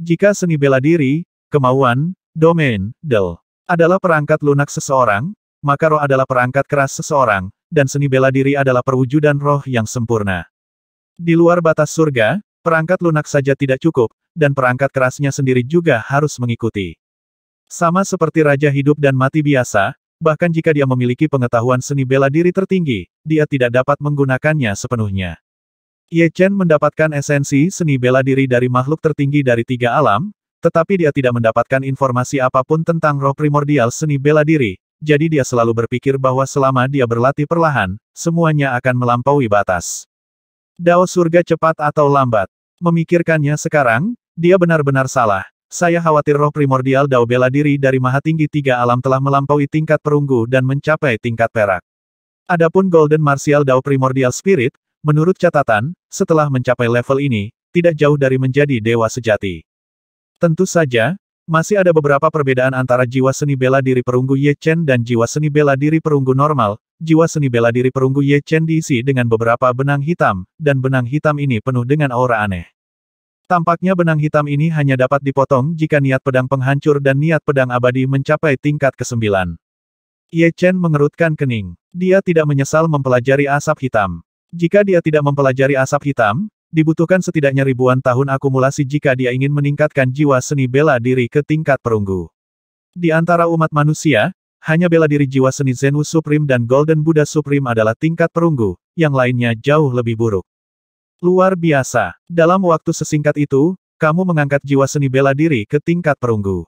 Jika seni bela diri, kemauan, domain, del, adalah perangkat lunak seseorang, maka roh adalah perangkat keras seseorang, dan seni bela diri adalah perwujudan roh yang sempurna. Di luar batas surga, perangkat lunak saja tidak cukup, dan perangkat kerasnya sendiri juga harus mengikuti. Sama seperti raja hidup dan mati biasa, bahkan jika dia memiliki pengetahuan seni bela diri tertinggi, dia tidak dapat menggunakannya sepenuhnya. Ye Chen mendapatkan esensi seni bela diri dari makhluk tertinggi dari 3 alam, tetapi dia tidak mendapatkan informasi apapun tentang roh primordial seni bela diri, jadi dia selalu berpikir bahwa selama dia berlatih perlahan, semuanya akan melampaui batas. Dao surga cepat atau lambat. Memikirkannya sekarang, dia benar-benar salah. Saya khawatir roh primordial Dao bela diri dari Maha Tinggi 3 alam telah melampaui tingkat perunggu dan mencapai tingkat perak. Adapun Golden Martial Dao Primordial Spirit, menurut catatan, setelah mencapai level ini, tidak jauh dari menjadi dewa sejati. Tentu saja, masih ada beberapa perbedaan antara jiwa seni bela diri perunggu Ye Chen dan jiwa seni bela diri perunggu normal. Jiwa seni bela diri perunggu Ye Chen diisi dengan beberapa benang hitam, dan benang hitam ini penuh dengan aura aneh. Tampaknya benang hitam ini hanya dapat dipotong jika niat pedang penghancur dan niat pedang abadi mencapai tingkat ke-9. Ye Chen mengerutkan kening. Dia tidak menyesal mempelajari asap hitam. Jika dia tidak mempelajari asap hitam, dibutuhkan setidaknya ribuan tahun akumulasi jika dia ingin meningkatkan jiwa seni bela diri ke tingkat perunggu. Di antara umat manusia, hanya bela diri jiwa seni Zenwu Supreme dan Golden Buddha Supreme adalah tingkat perunggu, yang lainnya jauh lebih buruk. Luar biasa. Dalam waktu sesingkat itu, kamu mengangkat jiwa seni bela diri ke tingkat perunggu.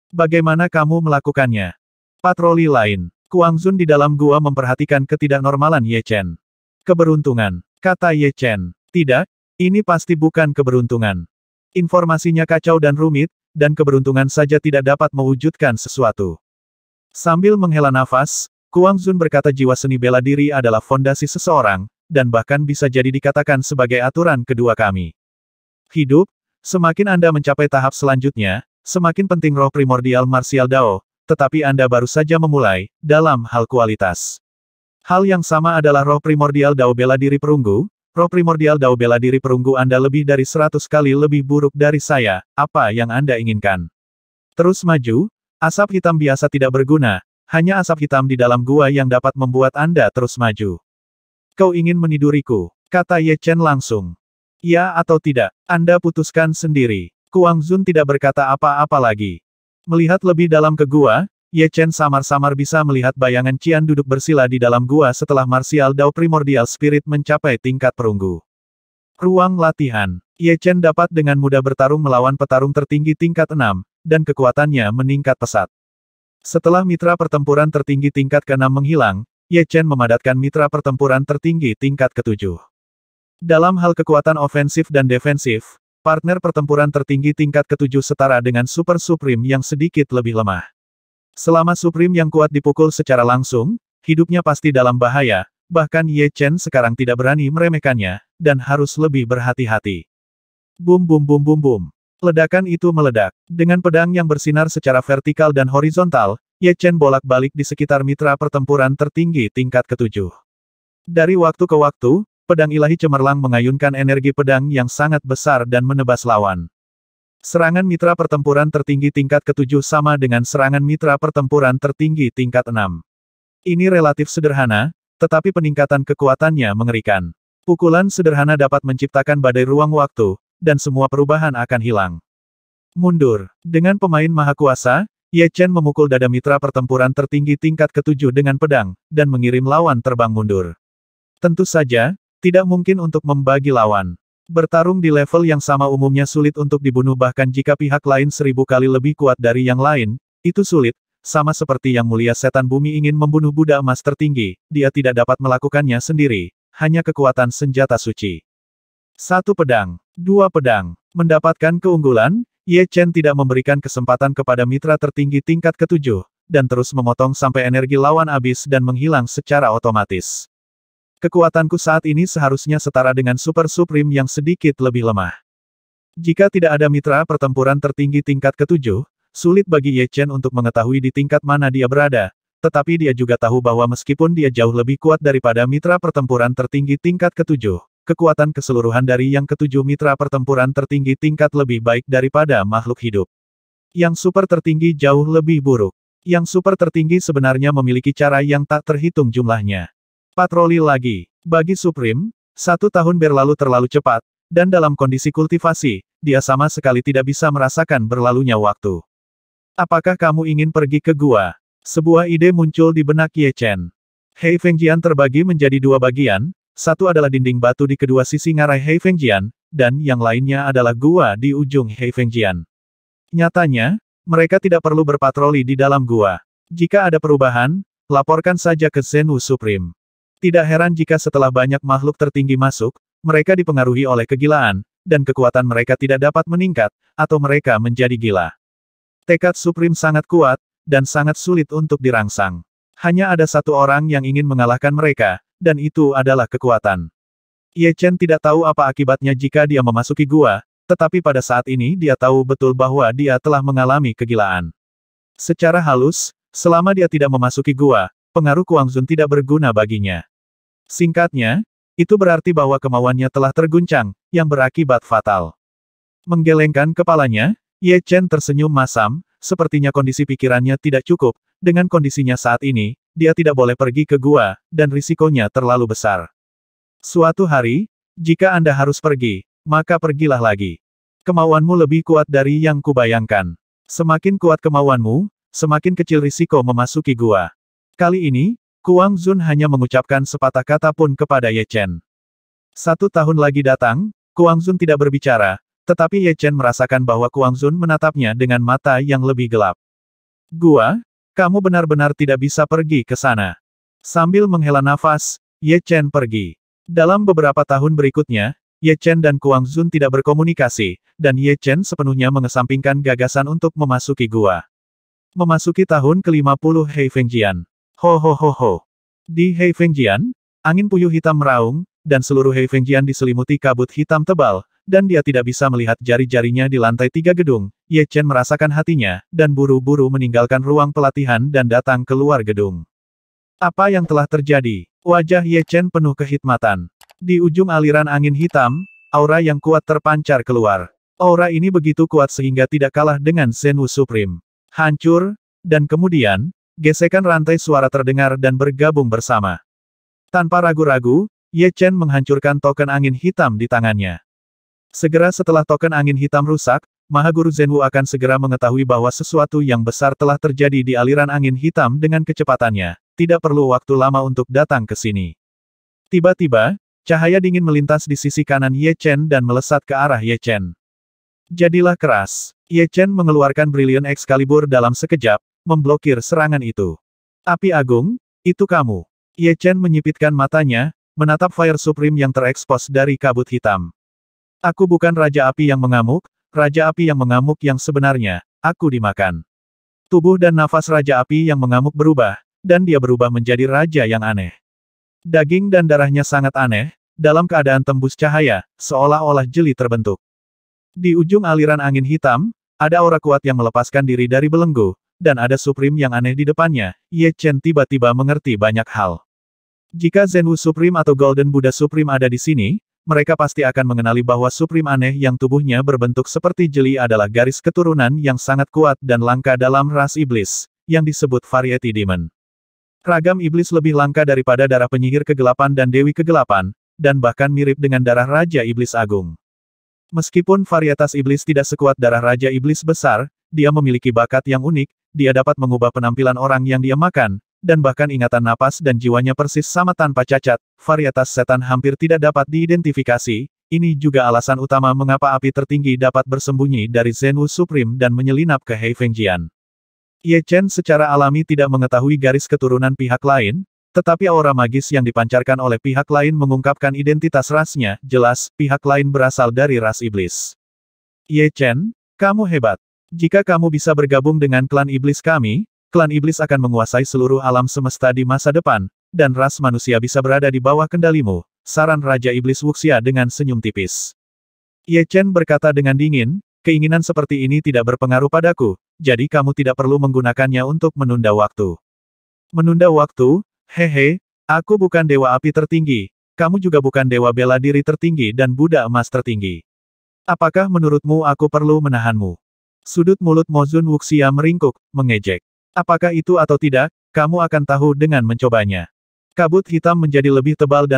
Bagaimana kamu melakukannya? Patroli lain. Kuang Zun di dalam gua memperhatikan ketidaknormalan Ye Chen. Keberuntungan, kata Ye Chen. Tidak, ini pasti bukan keberuntungan. Informasinya kacau dan rumit, dan keberuntungan saja tidak dapat mewujudkan sesuatu. Sambil menghela nafas, Kuang Zun berkata jiwa seni bela diri adalah fondasi seseorang, dan bahkan bisa jadi dikatakan sebagai aturan kedua kami. Hidup, semakin Anda mencapai tahap selanjutnya, semakin penting roh primordial martial Dao, tetapi Anda baru saja memulai, dalam hal kualitas. Hal yang sama adalah roh primordial Dao bela diri perunggu, roh primordial Dao bela diri perunggu Anda lebih dari 100 kali lebih buruk dari saya, apa yang Anda inginkan? Terus maju, asap hitam biasa tidak berguna, hanya asap hitam di dalam gua yang dapat membuat Anda terus maju. Kau ingin meniduriku, kata Ye Chen langsung. Ya atau tidak, Anda putuskan sendiri. Kuang Zun tidak berkata apa-apa lagi. Melihat lebih dalam ke gua, Ye Chen samar-samar bisa melihat bayangan Qian duduk bersila di dalam gua setelah Martial Dao Primordial Spirit mencapai tingkat perunggu. Ruang latihan. Ye Chen dapat dengan mudah bertarung melawan petarung tertinggi tingkat 6, dan kekuatannya meningkat pesat. Setelah mitra pertempuran tertinggi tingkat ke-6 menghilang, Ye Chen memadatkan mitra pertempuran tertinggi tingkat ke-7. Dalam hal kekuatan ofensif dan defensif, partner pertempuran tertinggi tingkat ke-7 setara dengan Super Supreme yang sedikit lebih lemah. Selama Supreme yang kuat dipukul secara langsung, hidupnya pasti dalam bahaya, bahkan Ye Chen sekarang tidak berani meremehkannya, dan harus lebih berhati-hati. Bum bum bum bum bum. Ledakan itu meledak. Dengan pedang yang bersinar secara vertikal dan horizontal, Ye Chen bolak-balik di sekitar mitra pertempuran tertinggi tingkat ke-7. Dari waktu ke waktu, pedang ilahi cemerlang mengayunkan energi pedang yang sangat besar dan menebas lawan. Serangan mitra pertempuran tertinggi tingkat ke-7 sama dengan serangan mitra pertempuran tertinggi tingkat 6. Ini relatif sederhana, tetapi peningkatan kekuatannya mengerikan. Pukulan sederhana dapat menciptakan badai ruang waktu, dan semua perubahan akan hilang. Mundur. Dengan pemain maha kuasa, Ye Chen memukul dada mitra pertempuran tertinggi tingkat ke-7 dengan pedang, dan mengirim lawan terbang mundur. Tentu saja, tidak mungkin untuk membagi lawan. Bertarung di level yang sama umumnya sulit untuk dibunuh bahkan jika pihak lain 1000 kali lebih kuat dari yang lain, itu sulit, sama seperti yang mulia setan bumi ingin membunuh Buddha emas tertinggi, dia tidak dapat melakukannya sendiri, hanya kekuatan senjata suci. 1 pedang, 2 pedang, mendapatkan keunggulan, Ye Chen tidak memberikan kesempatan kepada mitra tertinggi tingkat ke-7, dan terus memotong sampai energi lawan habis dan menghilang secara otomatis. Kekuatanku saat ini seharusnya setara dengan Super Supreme yang sedikit lebih lemah. Jika tidak ada mitra pertempuran tertinggi tingkat ke-7, sulit bagi Ye Chen untuk mengetahui di tingkat mana dia berada, tetapi dia juga tahu bahwa meskipun dia jauh lebih kuat daripada mitra pertempuran tertinggi tingkat ke-7, kekuatan keseluruhan dari yang ketujuh mitra pertempuran tertinggi tingkat lebih baik daripada makhluk hidup. Yang super tertinggi jauh lebih buruk. Yang super tertinggi sebenarnya memiliki cara yang tak terhitung jumlahnya. Patroli lagi. Bagi Supreme, 1 tahun berlalu terlalu cepat, dan dalam kondisi kultivasi, dia sama sekali tidak bisa merasakan berlalunya waktu. Apakah kamu ingin pergi ke gua? Sebuah ide muncul di benak Ye Chen. Heifengjian terbagi menjadi 2 bagian, satu adalah dinding batu di kedua sisi ngarai Heifengjian, dan yang lainnya adalah gua di ujung Heifengjian. Nyatanya, mereka tidak perlu berpatroli di dalam gua. Jika ada perubahan, laporkan saja ke Zenwu Supreme. Tidak heran jika setelah banyak makhluk tertinggi masuk, mereka dipengaruhi oleh kegilaan, dan kekuatan mereka tidak dapat meningkat, atau mereka menjadi gila. Tekad Supreme sangat kuat, dan sangat sulit untuk dirangsang. Hanya ada satu orang yang ingin mengalahkan mereka, dan itu adalah kekuatan. Ye Chen tidak tahu apa akibatnya jika dia memasuki gua, tetapi pada saat ini dia tahu betul bahwa dia telah mengalami kegilaan. Secara halus, selama dia tidak memasuki gua, pengaruh Kuangzun tidak berguna baginya. Singkatnya, itu berarti bahwa kemauannya telah terguncang, yang berakibat fatal. Menggelengkan kepalanya, Ye Chen tersenyum masam, sepertinya kondisi pikirannya tidak cukup, dengan kondisinya saat ini, dia tidak boleh pergi ke gua, dan risikonya terlalu besar. Suatu hari, jika Anda harus pergi, maka pergilah lagi. Kemauanmu lebih kuat dari yang kubayangkan. Semakin kuat kemauanmu, semakin kecil risiko memasuki gua. Kali ini, Kuangzun hanya mengucapkan sepatah kata pun kepada Ye Chen. 1 tahun lagi datang, Kuangzun tidak berbicara, tetapi Ye Chen merasakan bahwa Kuangzun menatapnya dengan mata yang lebih gelap. Gua, kamu benar-benar tidak bisa pergi ke sana. Sambil menghela nafas, Ye Chen pergi. Dalam beberapa tahun berikutnya, Ye Chen dan Kuangzun tidak berkomunikasi, dan Ye Chen sepenuhnya mengesampingkan gagasan untuk memasuki gua. Memasuki tahun ke-50 Heifengjian. Ho ho ho ho. Di Heifengjian, angin puyuh hitam meraung, dan seluruh Heifengjian diselimuti kabut hitam tebal, dan dia tidak bisa melihat jari-jarinya di lantai 3 gedung. Ye Chen merasakan hatinya, dan buru-buru meninggalkan ruang pelatihan dan datang keluar gedung. Apa yang telah terjadi? Wajah Ye Chen penuh kehikmatan. Di ujung aliran angin hitam, aura yang kuat terpancar keluar. Aura ini begitu kuat sehingga tidak kalah dengan Zenwu Supreme. Hancur, dan kemudian, gesekan rantai suara terdengar dan bergabung bersama. Tanpa ragu-ragu, Ye Chen menghancurkan token angin hitam di tangannya. Segera setelah token angin hitam rusak, Mahaguru Zenwu akan segera mengetahui bahwa sesuatu yang besar telah terjadi di aliran angin hitam dengan kecepatannya. Tidak perlu waktu lama untuk datang ke sini. Tiba-tiba, cahaya dingin melintas di sisi kanan Ye Chen dan melesat ke arah Ye Chen. Jadilah keras. Ye Chen mengeluarkan Brilliant Excalibur dalam sekejap, memblokir serangan itu. Api Agung, itu kamu. Ye Chen menyipitkan matanya, menatap Fire Supreme yang terekspos dari kabut hitam. Aku bukan Raja Api yang mengamuk, Raja Api yang mengamuk yang sebenarnya, aku dimakan. Tubuh dan nafas Raja Api yang mengamuk berubah, dan dia berubah menjadi raja yang aneh. Daging dan darahnya sangat aneh, dalam keadaan tembus cahaya, seolah-olah jeli terbentuk. Di ujung aliran angin hitam, ada aura kuat yang melepaskan diri dari belenggu, dan ada Supreme yang aneh di depannya. Ye Chen tiba-tiba mengerti banyak hal. Jika Zenwu Supreme atau Golden Buddha Supreme ada di sini, mereka pasti akan mengenali bahwa Supreme aneh yang tubuhnya berbentuk seperti jeli adalah garis keturunan yang sangat kuat dan langka dalam ras iblis, yang disebut Variety Demon. Ragam iblis lebih langka daripada darah penyihir kegelapan dan dewi kegelapan, dan bahkan mirip dengan darah Raja Iblis Agung. Meskipun varietas iblis tidak sekuat darah Raja Iblis Besar, dia memiliki bakat yang unik, dia dapat mengubah penampilan orang yang dia makan, dan bahkan ingatan napas dan jiwanya persis sama tanpa cacat. Varietas setan hampir tidak dapat diidentifikasi, ini juga alasan utama mengapa api tertinggi dapat bersembunyi dari Zenwu Supreme dan menyelinap ke Heifengjian. Ye Chen secara alami tidak mengetahui garis keturunan pihak lain, tetapi aura magis yang dipancarkan oleh pihak lain mengungkapkan identitas rasnya, jelas, pihak lain berasal dari ras iblis. Ye Chen, kamu hebat. Jika kamu bisa bergabung dengan klan iblis kami, klan iblis akan menguasai seluruh alam semesta di masa depan, dan ras manusia bisa berada di bawah kendalimu, saran Raja Iblis Wuxia dengan senyum tipis. Ye Chen berkata dengan dingin, keinginan seperti ini tidak berpengaruh padaku, jadi kamu tidak perlu menggunakannya untuk menunda waktu. Menunda waktu? Hehe, aku bukan Dewa Api tertinggi, kamu juga bukan dewa bela diri tertinggi dan Buddha emas tertinggi. Apakah menurutmu aku perlu menahanmu? Sudut mulut Mozun Wuxia meringkuk, mengejek. Apakah itu atau tidak, kamu akan tahu dengan mencobanya. Kabut hitam menjadi lebih tebal,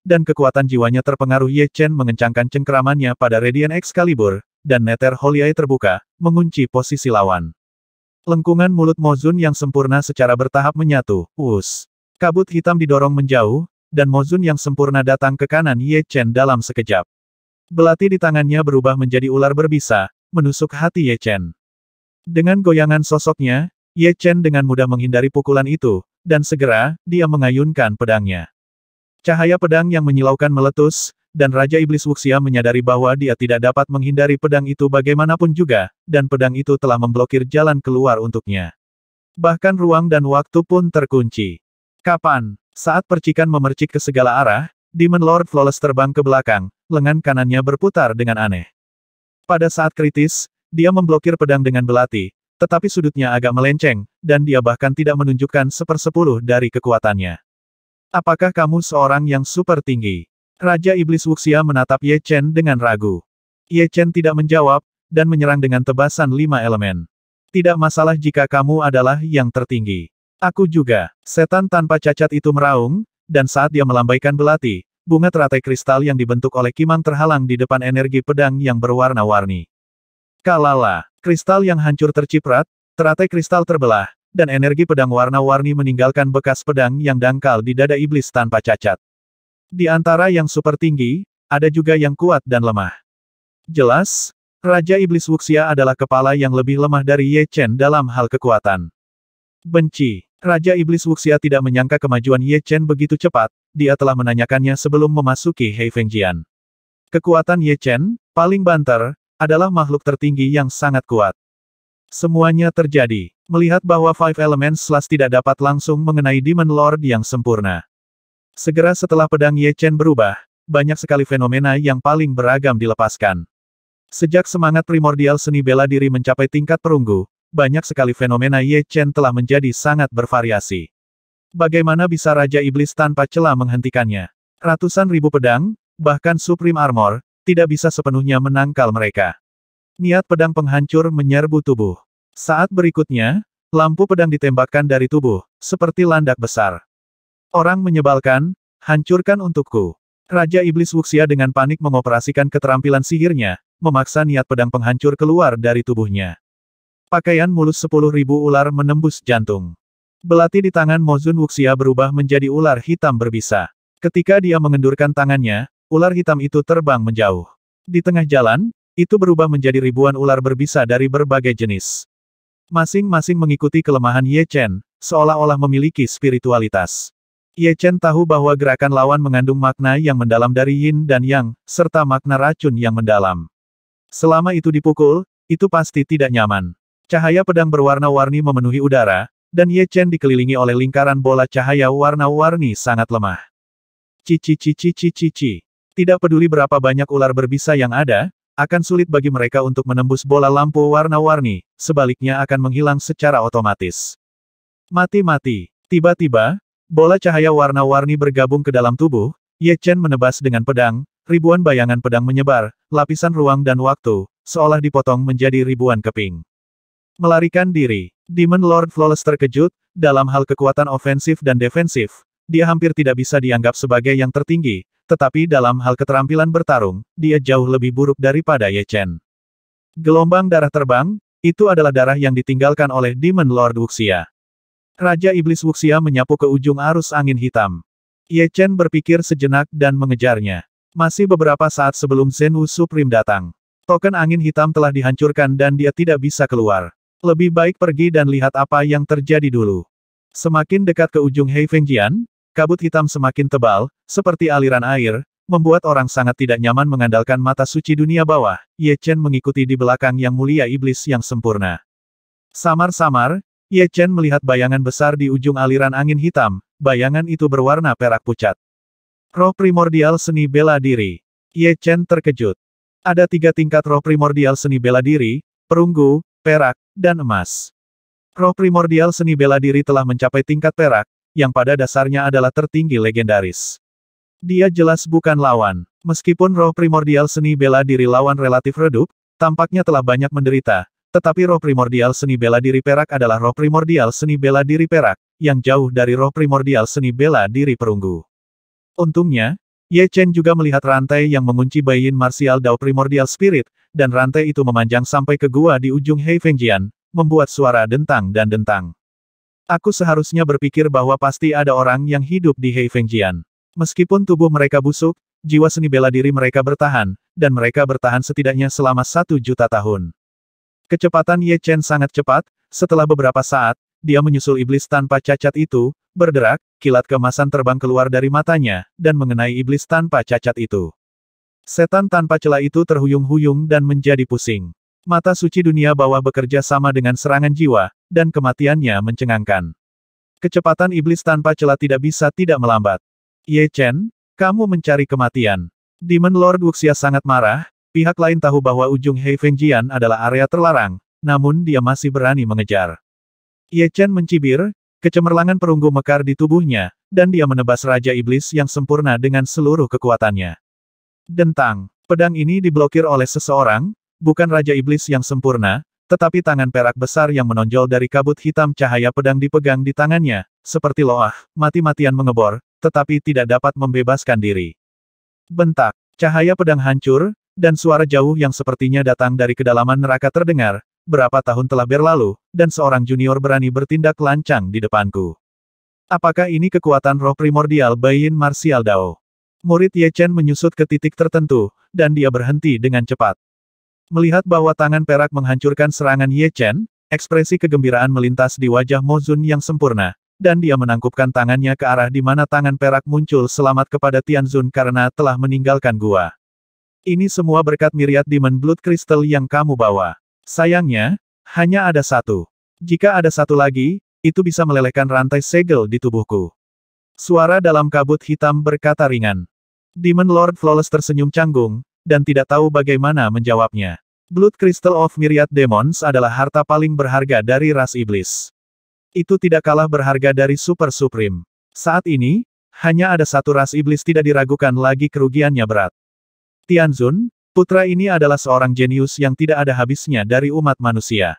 dan kekuatan jiwanya terpengaruh. Ye Chen mengencangkan cengkeramannya pada Radiant Excalibur, dan Nether Holy Eye terbuka, mengunci posisi lawan. Lengkungan mulut Mozun yang sempurna secara bertahap menyatu, us. Kabut hitam didorong menjauh, dan Mozun yang sempurna datang ke kanan Ye Chen dalam sekejap. Belati di tangannya berubah menjadi ular berbisa, menusuk hati Ye Chen. Dengan goyangan sosoknya, Ye Chen dengan mudah menghindari pukulan itu, dan segera, dia mengayunkan pedangnya. Cahaya pedang yang menyilaukan meletus, dan Raja Iblis Wuxia menyadari bahwa dia tidak dapat menghindari pedang itu bagaimanapun juga, dan pedang itu telah memblokir jalan keluar untuknya. Bahkan ruang dan waktu pun terkunci. Kapan? Saat percikan memercik ke segala arah, Demon Lord Flawless terbang ke belakang, lengan kanannya berputar dengan aneh. Pada saat kritis, dia memblokir pedang dengan belati, tetapi sudutnya agak melenceng, dan dia bahkan tidak menunjukkan 1/10 dari kekuatannya. Apakah kamu seorang yang super tinggi? Raja Iblis Wuxia menatap Ye Chen dengan ragu. Ye Chen tidak menjawab, dan menyerang dengan tebasan 5 elemen. Tidak masalah jika kamu adalah yang tertinggi. Aku juga. Setan tanpa cacat itu meraung, dan saat dia melambaikan belati, bunga teratai kristal yang dibentuk oleh Kimang terhalang di depan energi pedang yang berwarna-warni. Kalala, kristal yang hancur terciprat, teratai kristal terbelah, dan energi pedang warna-warni meninggalkan bekas pedang yang dangkal di dada iblis tanpa cacat. Di antara yang super tinggi, ada juga yang kuat dan lemah. Jelas, Raja Iblis Wuxia adalah kepala yang lebih lemah dari Ye Chen dalam hal kekuatan. Benci. Raja Iblis Wuxia tidak menyangka kemajuan Ye Chen begitu cepat, dia telah menanyakannya sebelum memasuki Heifengjian. Kekuatan Ye Chen, paling banter, adalah makhluk tertinggi yang sangat kuat. Semuanya terjadi, melihat bahwa Five Elements Slash tidak dapat langsung mengenai Demon Lord yang sempurna. Segera setelah pedang Ye Chen berubah, banyak sekali fenomena yang paling beragam dilepaskan. Sejak semangat primordial seni bela diri mencapai tingkat perunggu, banyak sekali fenomena Ye Chen telah menjadi sangat bervariasi. Bagaimana bisa Raja Iblis tanpa celah menghentikannya? Ratusan ribu pedang, bahkan Supreme Armor, tidak bisa sepenuhnya menangkal mereka. Niat pedang penghancur menyerbu tubuh. Saat berikutnya, lampu pedang ditembakkan dari tubuh, seperti landak besar. Orang menyebalkan, hancurkan untukku. Raja Iblis Wuxia dengan panik mengoperasikan keterampilan sihirnya, memaksa niat pedang penghancur keluar dari tubuhnya. Pakaian mulus 10.000 ular menembus jantung. Belati di tangan Mozun Wuxia berubah menjadi ular hitam berbisa. Ketika dia mengendurkan tangannya, ular hitam itu terbang menjauh. Di tengah jalan, itu berubah menjadi ribuan ular berbisa dari berbagai jenis. Masing-masing mengikuti kelemahan Ye Chen, seolah-olah memiliki spiritualitas. Ye Chen tahu bahwa gerakan lawan mengandung makna yang mendalam dari yin dan yang, serta makna racun yang mendalam. Selama itu dipukul, itu pasti tidak nyaman. Cahaya pedang berwarna-warni memenuhi udara, dan Ye Chen dikelilingi oleh lingkaran bola cahaya warna-warni sangat lemah. Cici. Tidak peduli berapa banyak ular berbisa yang ada, akan sulit bagi mereka untuk menembus bola lampu warna-warni, sebaliknya akan menghilang secara otomatis. Mati. Tiba-tiba, bola cahaya warna-warni bergabung ke dalam tubuh, Ye Chen menebas dengan pedang, ribuan bayangan pedang menyebar, lapisan ruang dan waktu, seolah dipotong menjadi ribuan keping. Melarikan diri, Demon Lord Flawless terkejut, dalam hal kekuatan ofensif dan defensif, dia hampir tidak bisa dianggap sebagai yang tertinggi, tetapi dalam hal keterampilan bertarung, dia jauh lebih buruk daripada Ye Chen. Gelombang darah terbang, itu adalah darah yang ditinggalkan oleh Demon Lord Wuxia. Raja Iblis Wuxia menyapu ke ujung arus angin hitam. Ye Chen berpikir sejenak dan mengejarnya. Masih beberapa saat sebelum Zenwu Supreme datang. Token angin hitam telah dihancurkan dan dia tidak bisa keluar. Lebih baik pergi dan lihat apa yang terjadi dulu. Semakin dekat ke ujung Heifengjian, kabut hitam semakin tebal, seperti aliran air, membuat orang sangat tidak nyaman mengandalkan mata suci dunia bawah. Ye Chen mengikuti di belakang yang mulia iblis yang sempurna. Samar-samar, Ye Chen melihat bayangan besar di ujung aliran angin hitam, bayangan itu berwarna perak pucat. Roh primordial seni bela diri. Ye Chen terkejut. Ada 3 tingkat roh primordial seni bela diri, perunggu, perak, dan emas. Roh primordial seni bela diri telah mencapai tingkat perak, yang pada dasarnya adalah tertinggi legendaris. Dia jelas bukan lawan. Meskipun roh primordial seni bela diri lawan relatif redup, tampaknya telah banyak menderita, tetapi roh primordial seni bela diri perak adalah roh primordial seni bela diri perak, yang jauh dari roh primordial seni bela diri perunggu. Untungnya, Ye Chen juga melihat rantai yang mengunci Baiyin Martial Dao Primordial Spirit, dan rantai itu memanjang sampai ke gua di ujung Heifengjian, membuat suara dentang dan dentang. Aku seharusnya berpikir bahwa pasti ada orang yang hidup di Heifengjian. Meskipun tubuh mereka busuk, jiwa seni bela diri mereka bertahan, dan mereka bertahan setidaknya selama 1 juta tahun. Kecepatan Ye Chen sangat cepat, setelah beberapa saat, dia menyusul iblis tanpa cacat itu, berderak, kilat keemasan terbang keluar dari matanya, dan mengenai iblis tanpa cacat itu. Setan tanpa celah itu terhuyung-huyung dan menjadi pusing. Mata suci dunia bawah bekerja sama dengan serangan jiwa, dan kematiannya mencengangkan. Kecepatan iblis tanpa celah tidak bisa tidak melambat. Ye Chen, kamu mencari kematian. Demon Lord Wuxia sangat marah, pihak lain tahu bahwa ujung Heifengjian adalah area terlarang, namun dia masih berani mengejar. Ye Chen mencibir, kecemerlangan perunggu mekar di tubuhnya, dan dia menebas Raja Iblis yang sempurna dengan seluruh kekuatannya. Dentang, pedang ini diblokir oleh seseorang, bukan Raja Iblis yang sempurna, tetapi tangan perak besar yang menonjol dari kabut hitam cahaya pedang dipegang di tangannya, seperti loah, mati-matian mengebor, tetapi tidak dapat membebaskan diri. Bentak, cahaya pedang hancur, dan suara jauh yang sepertinya datang dari kedalaman neraka terdengar, berapa tahun telah berlalu, dan seorang junior berani bertindak lancang di depanku. Apakah ini kekuatan roh primordial Baiyin Martial Dao? Murid Ye Chen menyusut ke titik tertentu, dan dia berhenti dengan cepat. Melihat bahwa tangan perak menghancurkan serangan Ye Chen, ekspresi kegembiraan melintas di wajah Mo Zun yang sempurna, dan dia menangkupkan tangannya ke arah di mana tangan perak muncul selamat kepada Tianzun karena telah meninggalkan gua. Ini semua berkat Myriad Demon Blood Crystal yang kamu bawa. Sayangnya, hanya ada satu. Jika ada satu lagi, itu bisa melelehkan rantai segel di tubuhku. Suara dalam kabut hitam berkata ringan. Demon Lord Flawless tersenyum canggung, dan tidak tahu bagaimana menjawabnya. Blood Crystal of Myriad Demons adalah harta paling berharga dari ras iblis. Itu tidak kalah berharga dari Super Supreme. Saat ini, hanya ada satu ras iblis tidak diragukan lagi kerugiannya berat. Tianzun, putra ini adalah seorang jenius yang tidak ada habisnya dari umat manusia.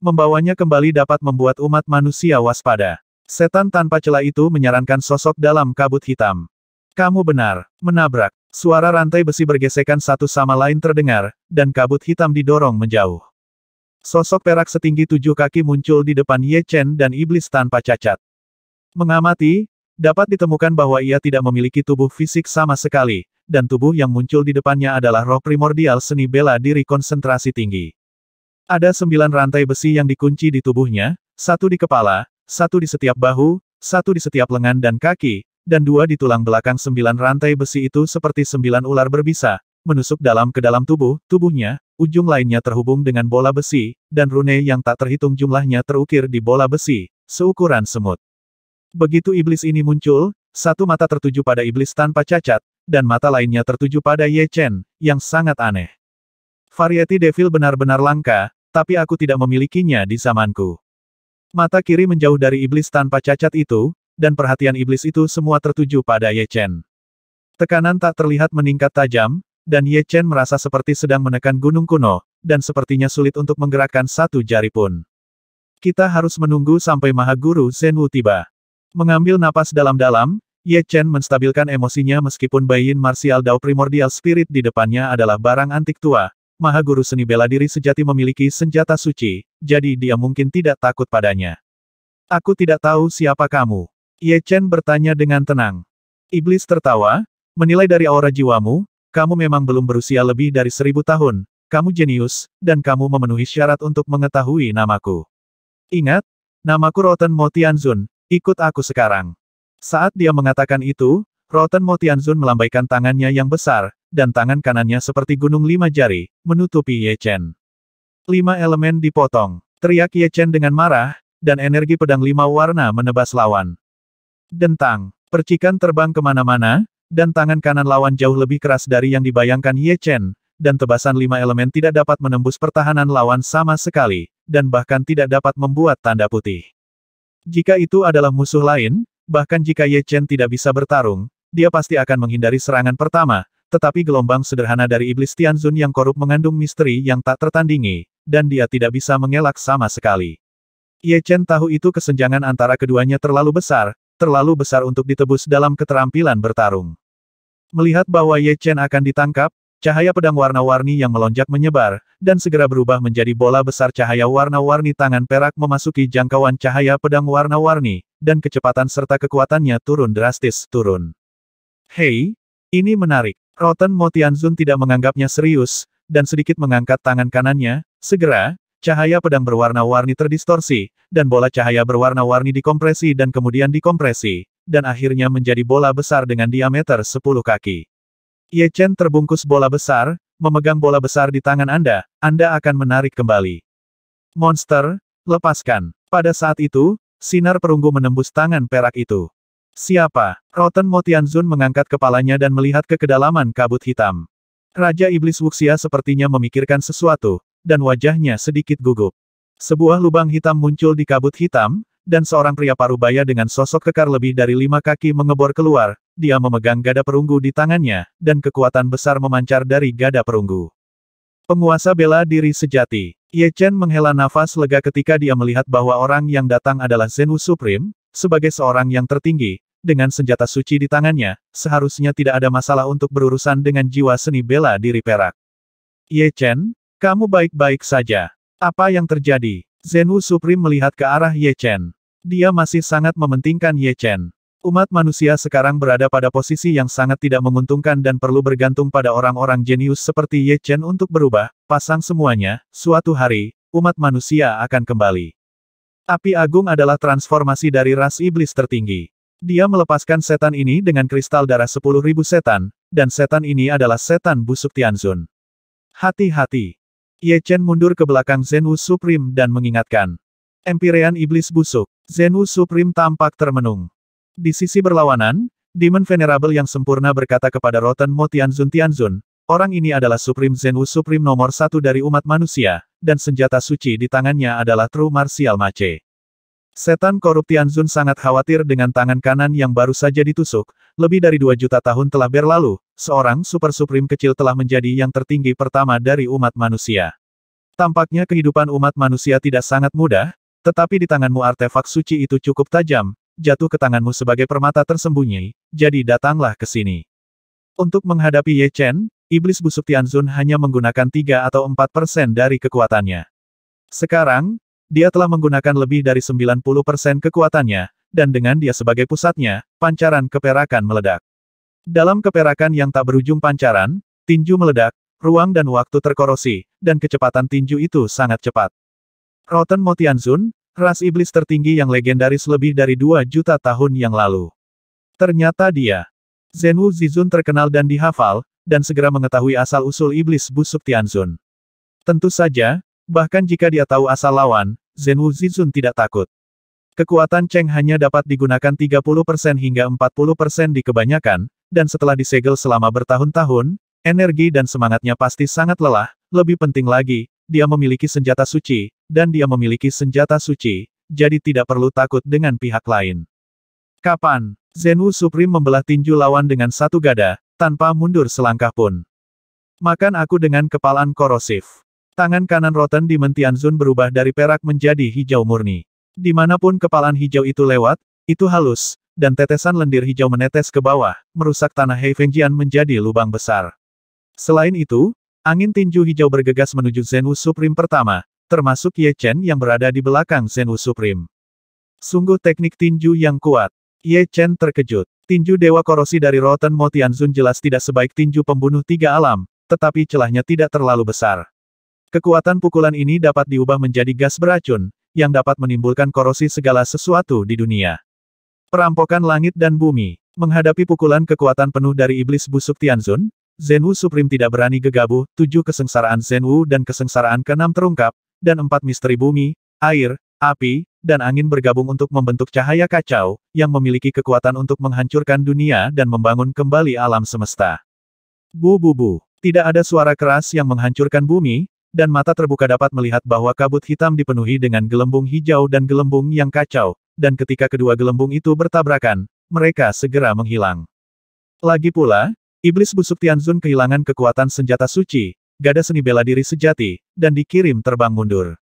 Membawanya kembali dapat membuat umat manusia waspada. Setan tanpa celah itu menyarankan sosok dalam kabut hitam. Kamu benar, menabrak. Suara rantai besi bergesekan satu sama lain terdengar, dan kabut hitam didorong menjauh. Sosok perak setinggi 7 kaki muncul di depan Ye Chen dan iblis tanpa cacat. Mengamati, dapat ditemukan bahwa ia tidak memiliki tubuh fisik sama sekali, dan tubuh yang muncul di depannya adalah roh primordial seni bela diri konsentrasi tinggi. Ada 9 rantai besi yang dikunci di tubuhnya, 1 di kepala, 1 di setiap bahu, 1 di setiap lengan dan kaki, dan 2 di tulang belakang. 9 rantai besi itu seperti 9 ular berbisa, menusuk ke dalam tubuhnya, ujung lainnya terhubung dengan bola besi, dan rune yang tak terhitung jumlahnya terukir di bola besi, seukuran semut. Begitu iblis ini muncul, satu mata tertuju pada iblis tanpa cacat, dan mata lainnya tertuju pada Ye Chen, yang sangat aneh. Variety Devil benar-benar langka, tapi aku tidak memilikinya di zamanku. Mata kiri menjauh dari iblis tanpa cacat itu, dan perhatian iblis itu semua tertuju pada Ye Chen. Tekanan tak terlihat meningkat tajam, dan Ye Chen merasa seperti sedang menekan gunung kuno, dan sepertinya sulit untuk menggerakkan satu jari pun. Kita harus menunggu sampai Maha Guru Zenwu tiba. Mengambil napas dalam-dalam, Ye Chen menstabilkan emosinya meskipun Baiyin Martial Dao Primordial Spirit di depannya adalah barang antik tua. Maha Guru seni bela diri sejati memiliki senjata suci, jadi dia mungkin tidak takut padanya. Aku tidak tahu siapa kamu. Ye Chen bertanya dengan tenang. Iblis tertawa, menilai dari aura jiwamu, kamu memang belum berusia lebih dari 1000 tahun, kamu jenius, dan kamu memenuhi syarat untuk mengetahui namaku. Ingat, namaku Roten Mo Tianzun, ikut aku sekarang. Saat dia mengatakan itu, Roten Mo Tianzun melambaikan tangannya yang besar, dan tangan kanannya seperti gunung 5 jari, menutupi Ye Chen. 5 elemen dipotong, teriak Ye Chen dengan marah, dan energi pedang 5 warna menebas lawan. Dentang, percikan terbang kemana-mana, dan tangan kanan lawan jauh lebih keras dari yang dibayangkan Ye Chen, dan tebasan 5 elemen tidak dapat menembus pertahanan lawan sama sekali, dan bahkan tidak dapat membuat tanda putih. Jika itu adalah musuh lain, bahkan jika Ye Chen tidak bisa bertarung, dia pasti akan menghindari serangan pertama, tetapi gelombang sederhana dari iblis Tianzun yang korup mengandung misteri yang tak tertandingi, dan dia tidak bisa mengelak sama sekali. Ye Chen tahu itu kesenjangan antara keduanya terlalu besar untuk ditebus dalam keterampilan bertarung. Melihat bahwa Ye Chen akan ditangkap, cahaya pedang warna-warni yang melonjak menyebar, dan segera berubah menjadi bola besar cahaya warna-warni. Tangan perak memasuki jangkauan cahaya pedang warna-warni, dan kecepatan serta kekuatannya turun drastis. Hei, ini menarik. Rotten Mo Tianzun tidak menganggapnya serius, dan sedikit mengangkat tangan kanannya. Segera, cahaya pedang berwarna-warni terdistorsi, dan bola cahaya berwarna-warni dikompresi dan kemudian dikompresi, dan akhirnya menjadi bola besar dengan diameter 10 kaki. Ye Chen terbungkus bola besar, memegang bola besar di tangan Anda akan menarik kembali. Monster, lepaskan. Pada saat itu, sinar perunggu menembus tangan perak itu. Siapa? Rotten Mo Tianzun mengangkat kepalanya dan melihat ke kedalaman kabut hitam. Raja Iblis Wuxia sepertinya memikirkan sesuatu, dan wajahnya sedikit gugup. Sebuah lubang hitam muncul di kabut hitam, dan seorang pria parubaya dengan sosok kekar lebih dari 5 kaki mengebor keluar. Dia memegang gada perunggu di tangannya, dan kekuatan besar memancar dari gada perunggu. Penguasa bela diri sejati. Ye Chen menghela nafas lega ketika dia melihat bahwa orang yang datang adalah Zenwu Supreme, sebagai seorang yang tertinggi, dengan senjata suci di tangannya, seharusnya tidak ada masalah untuk berurusan dengan jiwa seni bela diri perak. Ye Chen, kamu baik-baik saja. Apa yang terjadi? Zenwu Supreme melihat ke arah Ye Chen. Dia masih sangat mementingkan Ye Chen. Umat manusia sekarang berada pada posisi yang sangat tidak menguntungkan dan perlu bergantung pada orang-orang jenius seperti Ye Chen untuk berubah. Pasang semuanya, suatu hari, umat manusia akan kembali. Api agung adalah transformasi dari ras iblis tertinggi. Dia melepaskan setan ini dengan kristal darah 10.000 setan, dan setan ini adalah setan busuk Tianzun. Hati-hati. Ye Chen mundur ke belakang Zenwu Supreme dan mengingatkan. Empirean iblis busuk. Zenwu Supreme tampak termenung. Di sisi berlawanan, Demon Venerable yang sempurna berkata kepada Rotten Mo Tianzun, orang ini adalah Supreme Zenwu Supreme nomor 1 dari umat manusia, dan senjata suci di tangannya adalah True Martial Mace. Setan korup Tianzun sangat khawatir dengan tangan kanan yang baru saja ditusuk. Lebih dari 2 juta tahun telah berlalu, seorang Super Supreme kecil telah menjadi yang tertinggi pertama dari umat manusia. Tampaknya kehidupan umat manusia tidak sangat mudah, tetapi di tanganmu artefak suci itu cukup tajam, jatuh ke tanganmu sebagai permata tersembunyi, jadi datanglah ke sini. Untuk menghadapi Ye Chen, iblis busuk Tianzun hanya menggunakan 3 atau 4% dari kekuatannya. Sekarang, dia telah menggunakan lebih dari 90% kekuatannya, dan dengan dia sebagai pusatnya, pancaran keperakan meledak. Dalam keperakan yang tak berujung pancaran, tinju meledak, ruang dan waktu terkorosi, dan kecepatan tinju itu sangat cepat. Rotten Mo Tianzun, ras iblis tertinggi yang legendaris lebih dari 2 juta tahun yang lalu. Ternyata dia. Zenwu Zizun terkenal dan dihafal, dan segera mengetahui asal-usul iblis busuk Tianzun. Tentu saja, bahkan jika dia tahu asal lawan, Zenwu Zizun tidak takut. Kekuatan Cheng hanya dapat digunakan 30% hingga 40% di kebanyakan, dan setelah disegel selama bertahun-tahun, energi dan semangatnya pasti sangat lelah. Lebih penting lagi, dia memiliki senjata suci, dan dia memiliki senjata suci, jadi tidak perlu takut dengan pihak lain. Kapan? Zenwu Supreme membelah tinju lawan dengan satu gada, tanpa mundur selangkah pun. Makan aku dengan kepalan korosif. Tangan kanan Rotten Demon Tianzun berubah dari perak menjadi hijau murni. Dimanapun kepalan hijau itu lewat, itu halus, dan tetesan lendir hijau menetes ke bawah, merusak tanah Heifengjian menjadi lubang besar. Selain itu, angin tinju hijau bergegas menuju Zenwu Supreme pertama, termasuk Ye Chen yang berada di belakang Zenwu Supreme. Sungguh teknik tinju yang kuat. Ye Chen terkejut. Tinju Dewa Korosi dari Rotten Mo Tianzun jelas tidak sebaik tinju pembunuh 3 alam, tetapi celahnya tidak terlalu besar. Kekuatan pukulan ini dapat diubah menjadi gas beracun, yang dapat menimbulkan korosi segala sesuatu di dunia. Perampokan langit dan bumi. Menghadapi pukulan kekuatan penuh dari iblis busuk Tianzun, Zenwu Supreme tidak berani gegabah. 7 kesengsaraan Zenwu dan kesengsaraan ke-6 terungkap, dan 4 misteri bumi, air, api, dan angin bergabung untuk membentuk cahaya kacau, yang memiliki kekuatan untuk menghancurkan dunia dan membangun kembali alam semesta. Bu. Tidak ada suara keras yang menghancurkan bumi, dan mata terbuka dapat melihat bahwa kabut hitam dipenuhi dengan gelembung hijau dan gelembung yang kacau, dan ketika kedua gelembung itu bertabrakan, mereka segera menghilang. Lagi pula, iblis busuk Tianzun kehilangan kekuatan senjata suci, gada seni bela diri sejati, dan dikirim terbang mundur.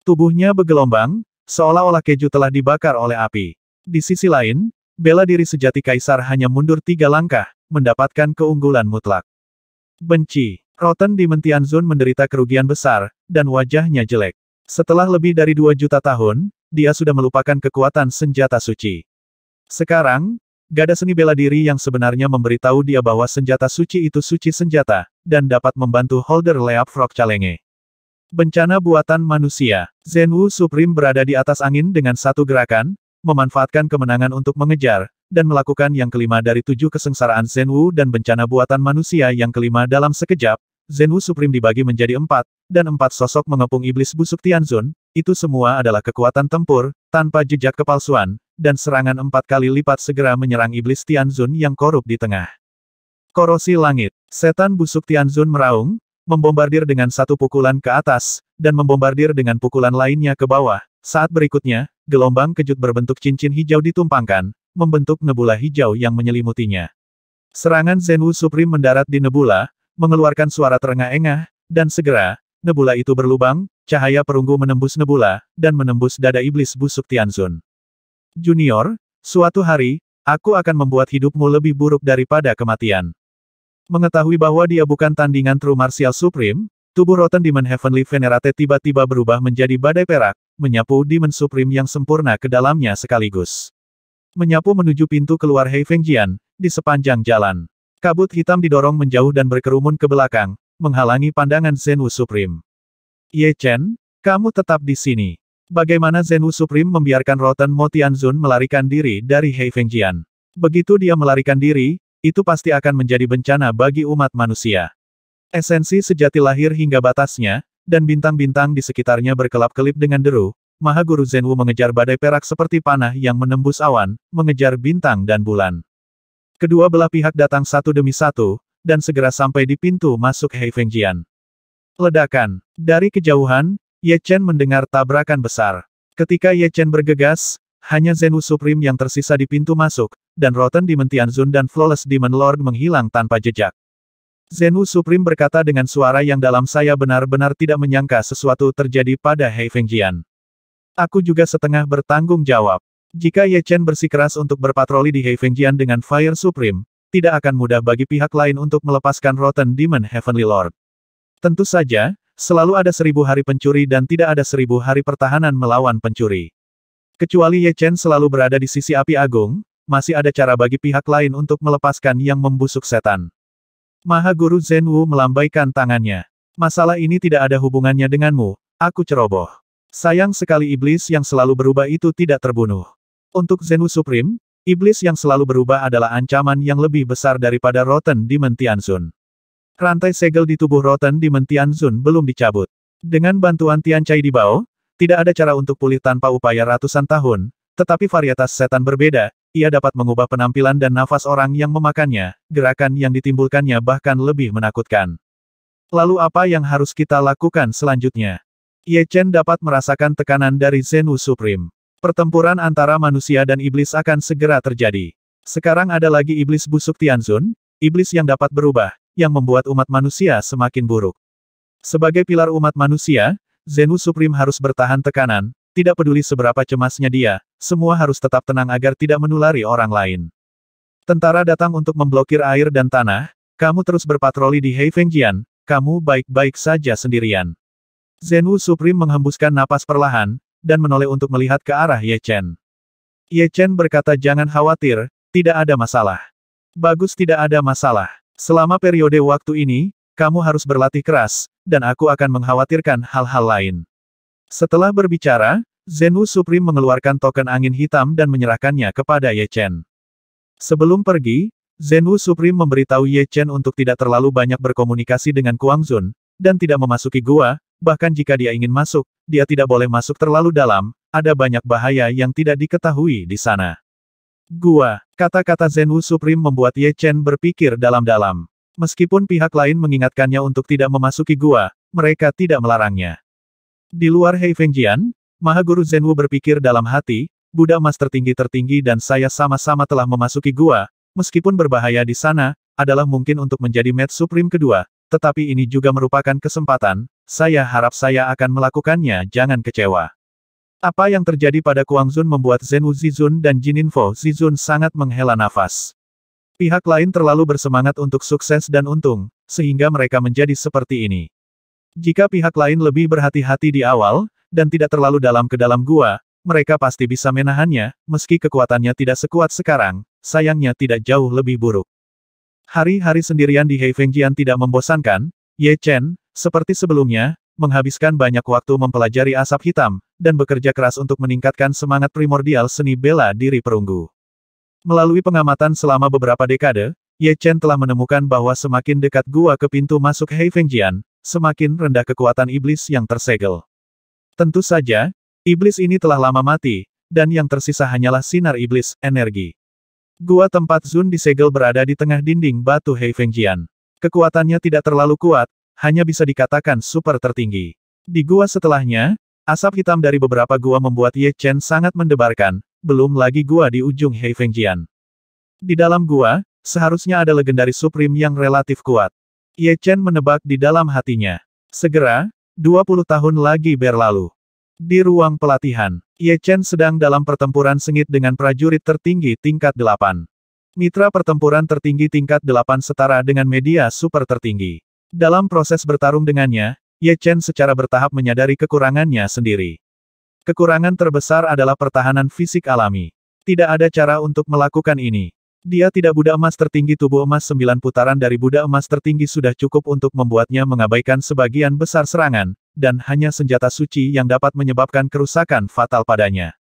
Tubuhnya bergelombang, seolah-olah keju telah dibakar oleh api. Di sisi lain, bela diri sejati Kaisar hanya mundur 3 langkah, mendapatkan keunggulan mutlak. Benci. Rotten Demon Tianzun menderita kerugian besar, dan wajahnya jelek. Setelah lebih dari 2 juta tahun, dia sudah melupakan kekuatan senjata suci. Sekarang, gada seni bela diri yang sebenarnya memberitahu dia bahwa senjata suci itu suci senjata, dan dapat membantu holder Leapfrog Challenge. Bencana buatan manusia. Zenwu Supreme berada di atas angin dengan satu gerakan, memanfaatkan kemenangan untuk mengejar, dan melakukan yang kelima dari 7 kesengsaraan Zenwu dan bencana buatan manusia yang kelima dalam sekejap. Zenwu Supreme dibagi menjadi 4, dan 4 sosok mengepung iblis busuk Tianzun, itu semua adalah kekuatan tempur, tanpa jejak kepalsuan, dan serangan 4 kali lipat segera menyerang iblis Tianzun yang korup di tengah. Korosi langit. Setan busuk Tianzun meraung, membombardir dengan satu pukulan ke atas, dan membombardir dengan pukulan lainnya ke bawah. Saat berikutnya, gelombang kejut berbentuk cincin hijau ditumpangkan, membentuk nebula hijau yang menyelimutinya. Serangan Zenwu Supreme mendarat di nebula, mengeluarkan suara terengah-engah, dan segera, nebula itu berlubang, cahaya perunggu menembus nebula, dan menembus dada iblis busuk Tianzun. Junior, suatu hari, aku akan membuat hidupmu lebih buruk daripada kematian. Mengetahui bahwa dia bukan tandingan True Martial Supreme, tubuh Rotten Demon Heavenly Venerate tiba-tiba berubah menjadi badai perak, menyapu Demon Supreme yang sempurna ke dalamnya sekaligus. Menyapu menuju pintu keluar Heifengjian, di sepanjang jalan. Kabut hitam didorong menjauh dan berkerumun ke belakang, menghalangi pandangan Zenwu Supreme. Ye Chen, kamu tetap di sini. Bagaimana Zenwu Supreme membiarkan Rotten Mo Tianzun melarikan diri dari Heifengjian? Begitu dia melarikan diri, itu pasti akan menjadi bencana bagi umat manusia. Esensi sejati lahir hingga batasnya, dan bintang-bintang di sekitarnya berkelap-kelip dengan deru. Maha Guru Zenwu mengejar badai perak seperti panah yang menembus awan, mengejar bintang dan bulan. Kedua belah pihak datang satu demi satu, dan segera sampai di pintu masuk Heifengjian. Ledakan. Dari kejauhan, Ye Chen mendengar tabrakan besar. Ketika Ye Chen bergegas, hanya Zenwu Supreme yang tersisa di pintu masuk, dan Rotten Demon Tianzun dan Flawless Demon Lord menghilang tanpa jejak. Zenwu Supreme berkata dengan suara yang dalam, saya benar-benar tidak menyangka sesuatu terjadi pada Heifengjian. Aku juga setengah bertanggung jawab. Jika Ye Chen bersikeras untuk berpatroli di Heifengjian dengan Fire Supreme, tidak akan mudah bagi pihak lain untuk melepaskan Rotten Demon Heavenly Lord. Tentu saja, selalu ada 1000 hari pencuri dan tidak ada 1000 hari pertahanan melawan pencuri. Kecuali Ye Chen selalu berada di sisi api agung, masih ada cara bagi pihak lain untuk melepaskan yang membusuk setan. Maha Guru Zenwu melambaikan tangannya. Masalah ini tidak ada hubungannya denganmu, aku ceroboh. Sayang sekali iblis yang selalu berubah itu tidak terbunuh. Untuk Zenwu Supreme, iblis yang selalu berubah adalah ancaman yang lebih besar daripada Rotten Demon Tianzun. Rantai segel di tubuh Rotten Demon Tianzun belum dicabut. Dengan bantuan Tian Cai di Bao, tidak ada cara untuk pulih tanpa upaya ratusan tahun, tetapi varietas setan berbeda, ia dapat mengubah penampilan dan nafas orang yang memakannya, gerakan yang ditimbulkannya bahkan lebih menakutkan. Lalu apa yang harus kita lakukan selanjutnya? Ye Chen dapat merasakan tekanan dari Zenwu Supreme. Pertempuran antara manusia dan iblis akan segera terjadi. Sekarang ada lagi iblis busuk Tianzun, iblis yang dapat berubah, yang membuat umat manusia semakin buruk. Sebagai pilar umat manusia, Zenwu Supreme harus bertahan tekanan, tidak peduli seberapa cemasnya dia, semua harus tetap tenang agar tidak menulari orang lain. Tentara datang untuk memblokir air dan tanah, kamu terus berpatroli di Heifengjian, kamu baik-baik saja sendirian. Zenwu Supreme menghembuskan napas perlahan, dan menoleh untuk melihat ke arah Ye Chen. Ye Chen berkata jangan khawatir, tidak ada masalah. Bagus tidak ada masalah. Selama periode waktu ini, kamu harus berlatih keras, dan aku akan mengkhawatirkan hal-hal lain. Setelah berbicara, Zenwu Supreme mengeluarkan token angin hitam dan menyerahkannya kepada Ye Chen. Sebelum pergi, Zenwu Supreme memberitahu Ye Chen untuk tidak terlalu banyak berkomunikasi dengan Kuang Zun, dan tidak memasuki gua, bahkan jika dia ingin masuk, dia tidak boleh masuk terlalu dalam, ada banyak bahaya yang tidak diketahui di sana. Gua, kata-kata Zenwu Supreme membuat Ye Chen berpikir dalam-dalam. Meskipun pihak lain mengingatkannya untuk tidak memasuki gua, mereka tidak melarangnya. Di luar Heifengjian, Maha Guru Zenwu berpikir dalam hati, Buddha emas tertinggi dan saya sama-sama telah memasuki gua, Meskipun berbahaya di sana, adalah mungkin untuk menjadi match supreme kedua, tetapi ini juga merupakan kesempatan, saya harap saya akan melakukannya, jangan kecewa. Apa yang terjadi pada Kuang Zun membuat Zhenwu Zizun dan Jininfo Zizun sangat menghela nafas. Pihak lain terlalu bersemangat untuk sukses dan untung, sehingga mereka menjadi seperti ini. Jika pihak lain lebih berhati-hati di awal, dan tidak terlalu dalam ke dalam gua, mereka pasti bisa menahannya, meski kekuatannya tidak sekuat sekarang, sayangnya tidak jauh lebih buruk. Hari-hari sendirian di Heifengjian tidak membosankan, Ye Chen, seperti sebelumnya, menghabiskan banyak waktu mempelajari asap hitam, dan bekerja keras untuk meningkatkan semangat primordial seni bela diri perunggu. Melalui pengamatan selama beberapa dekade, Ye Chen telah menemukan bahwa semakin dekat gua ke pintu masuk Heifengjian, semakin rendah kekuatan iblis yang tersegel. Tentu saja, iblis ini telah lama mati, dan yang tersisa hanyalah sinar iblis, energi. Gua tempat Zun disegel berada di tengah dinding batu Heifengjian. Kekuatannya tidak terlalu kuat, hanya bisa dikatakan super tertinggi. Di gua setelahnya, asap hitam dari beberapa gua membuat Ye Chen sangat mendebarkan, belum lagi gua di ujung Heifengjian. Di dalam gua, seharusnya ada legendaris supreme yang relatif kuat. Ye Chen menebak di dalam hatinya. Segera, 20 tahun lagi berlalu. Di ruang pelatihan, Ye Chen sedang dalam pertempuran sengit dengan prajurit tertinggi tingkat 8. Mitra pertempuran tertinggi tingkat 8 setara dengan media super tertinggi. Dalam proses bertarung dengannya, Ye Chen secara bertahap menyadari kekurangannya sendiri. Kekurangan terbesar adalah pertahanan fisik alami. Tidak ada cara untuk melakukan ini. Dia tidak budak emas tertinggi tubuh emas 9 putaran dari budak emas tertinggi sudah cukup untuk membuatnya mengabaikan sebagian besar serangan, dan hanya senjata suci yang dapat menyebabkan kerusakan fatal padanya.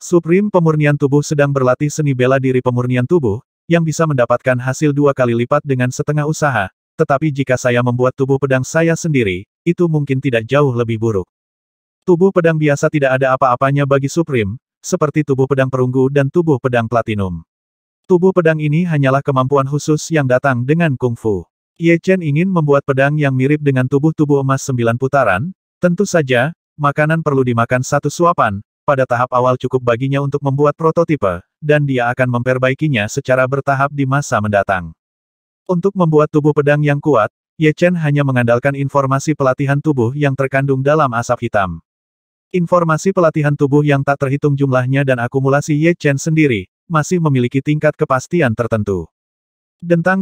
Supreme pemurnian tubuh sedang berlatih seni bela diri pemurnian tubuh, yang bisa mendapatkan hasil 2 kali lipat dengan setengah usaha, tetapi jika saya membuat tubuh pedang saya sendiri, itu mungkin tidak jauh lebih buruk. Tubuh pedang biasa tidak ada apa-apanya bagi Supreme, seperti tubuh pedang perunggu dan tubuh pedang platinum. Tubuh pedang ini hanyalah kemampuan khusus yang datang dengan kungfu. Ye Chen ingin membuat pedang yang mirip dengan tubuh emas 9 putaran, tentu saja, makanan perlu dimakan satu suapan, pada tahap awal cukup baginya untuk membuat prototipe, dan dia akan memperbaikinya secara bertahap di masa mendatang. Untuk membuat tubuh pedang yang kuat, Ye Chen hanya mengandalkan informasi pelatihan tubuh yang terkandung dalam asap hitam. Informasi pelatihan tubuh yang tak terhitung jumlahnya dan akumulasi Ye Chen sendiri, masih memiliki tingkat kepastian tertentu. Dentang.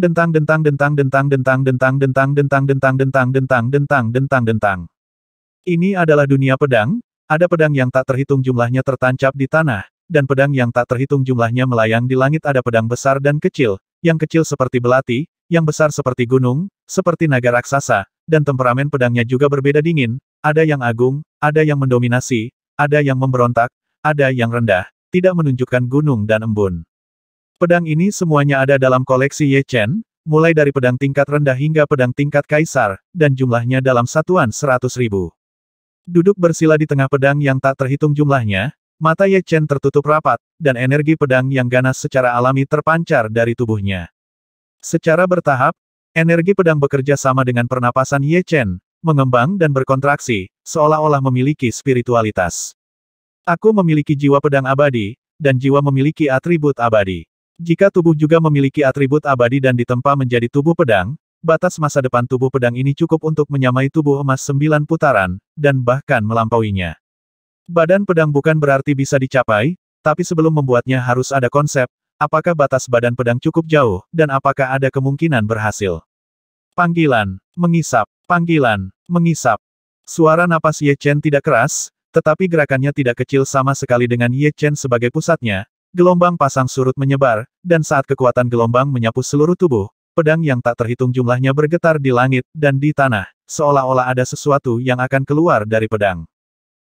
Ini adalah dunia pedang, ada pedang yang tak terhitung jumlahnya tertancap di tanah, dan pedang yang tak terhitung jumlahnya melayang di langit. Ada pedang besar dan kecil, yang kecil seperti belati, yang besar seperti gunung, seperti naga raksasa, dan temperamen pedangnya juga berbeda dingin, ada yang agung, ada yang mendominasi, ada yang memberontak, ada yang rendah, tidak menunjukkan gunung dan embun. Pedang ini semuanya ada dalam koleksi Ye Chen, mulai dari pedang tingkat rendah hingga pedang tingkat kaisar, dan jumlahnya dalam satuan 100.000. Duduk bersila di tengah pedang yang tak terhitung jumlahnya, mata Ye Chen tertutup rapat, dan energi pedang yang ganas secara alami terpancar dari tubuhnya. Secara bertahap, energi pedang bekerja sama dengan pernapasan Ye Chen, mengembang dan berkontraksi, seolah-olah memiliki spiritualitas. Aku memiliki jiwa pedang abadi, dan jiwa memiliki atribut abadi. Jika tubuh juga memiliki atribut abadi dan ditempa menjadi tubuh pedang, batas masa depan tubuh pedang ini cukup untuk menyamai tubuh emas 9 putaran, dan bahkan melampauinya. Badan pedang bukan berarti bisa dicapai, tapi sebelum membuatnya harus ada konsep, apakah batas badan pedang cukup jauh, dan apakah ada kemungkinan berhasil. Panggilan, panggilan, mengisap. Suara napas Ye Chen tidak keras, tetapi gerakannya tidak kecil sama sekali dengan Ye Chen sebagai pusatnya, gelombang pasang surut menyebar, dan saat kekuatan gelombang menyapu seluruh tubuh, pedang yang tak terhitung jumlahnya bergetar di langit dan di tanah, seolah-olah ada sesuatu yang akan keluar dari pedang.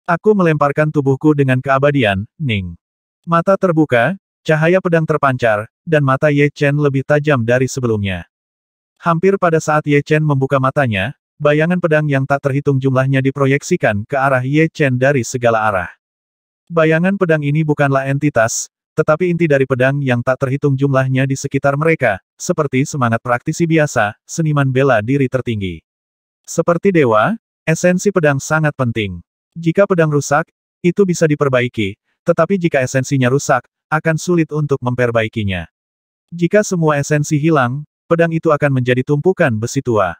Aku melemparkan tubuhku dengan keabadian, Ning. Mata terbuka, cahaya pedang terpancar, dan mata Ye Chen lebih tajam dari sebelumnya. Hampir pada saat Ye Chen membuka matanya, bayangan pedang yang tak terhitung jumlahnya diproyeksikan ke arah Ye Chen dari segala arah. Bayangan pedang ini bukanlah entitas, tetapi inti dari pedang yang tak terhitung jumlahnya di sekitar mereka, seperti semangat praktisi biasa, seniman bela diri tertinggi. Seperti dewa, esensi pedang sangat penting. Jika pedang rusak, itu bisa diperbaiki, tetapi jika esensinya rusak, akan sulit untuk memperbaikinya. Jika semua esensi hilang, pedang itu akan menjadi tumpukan besi tua.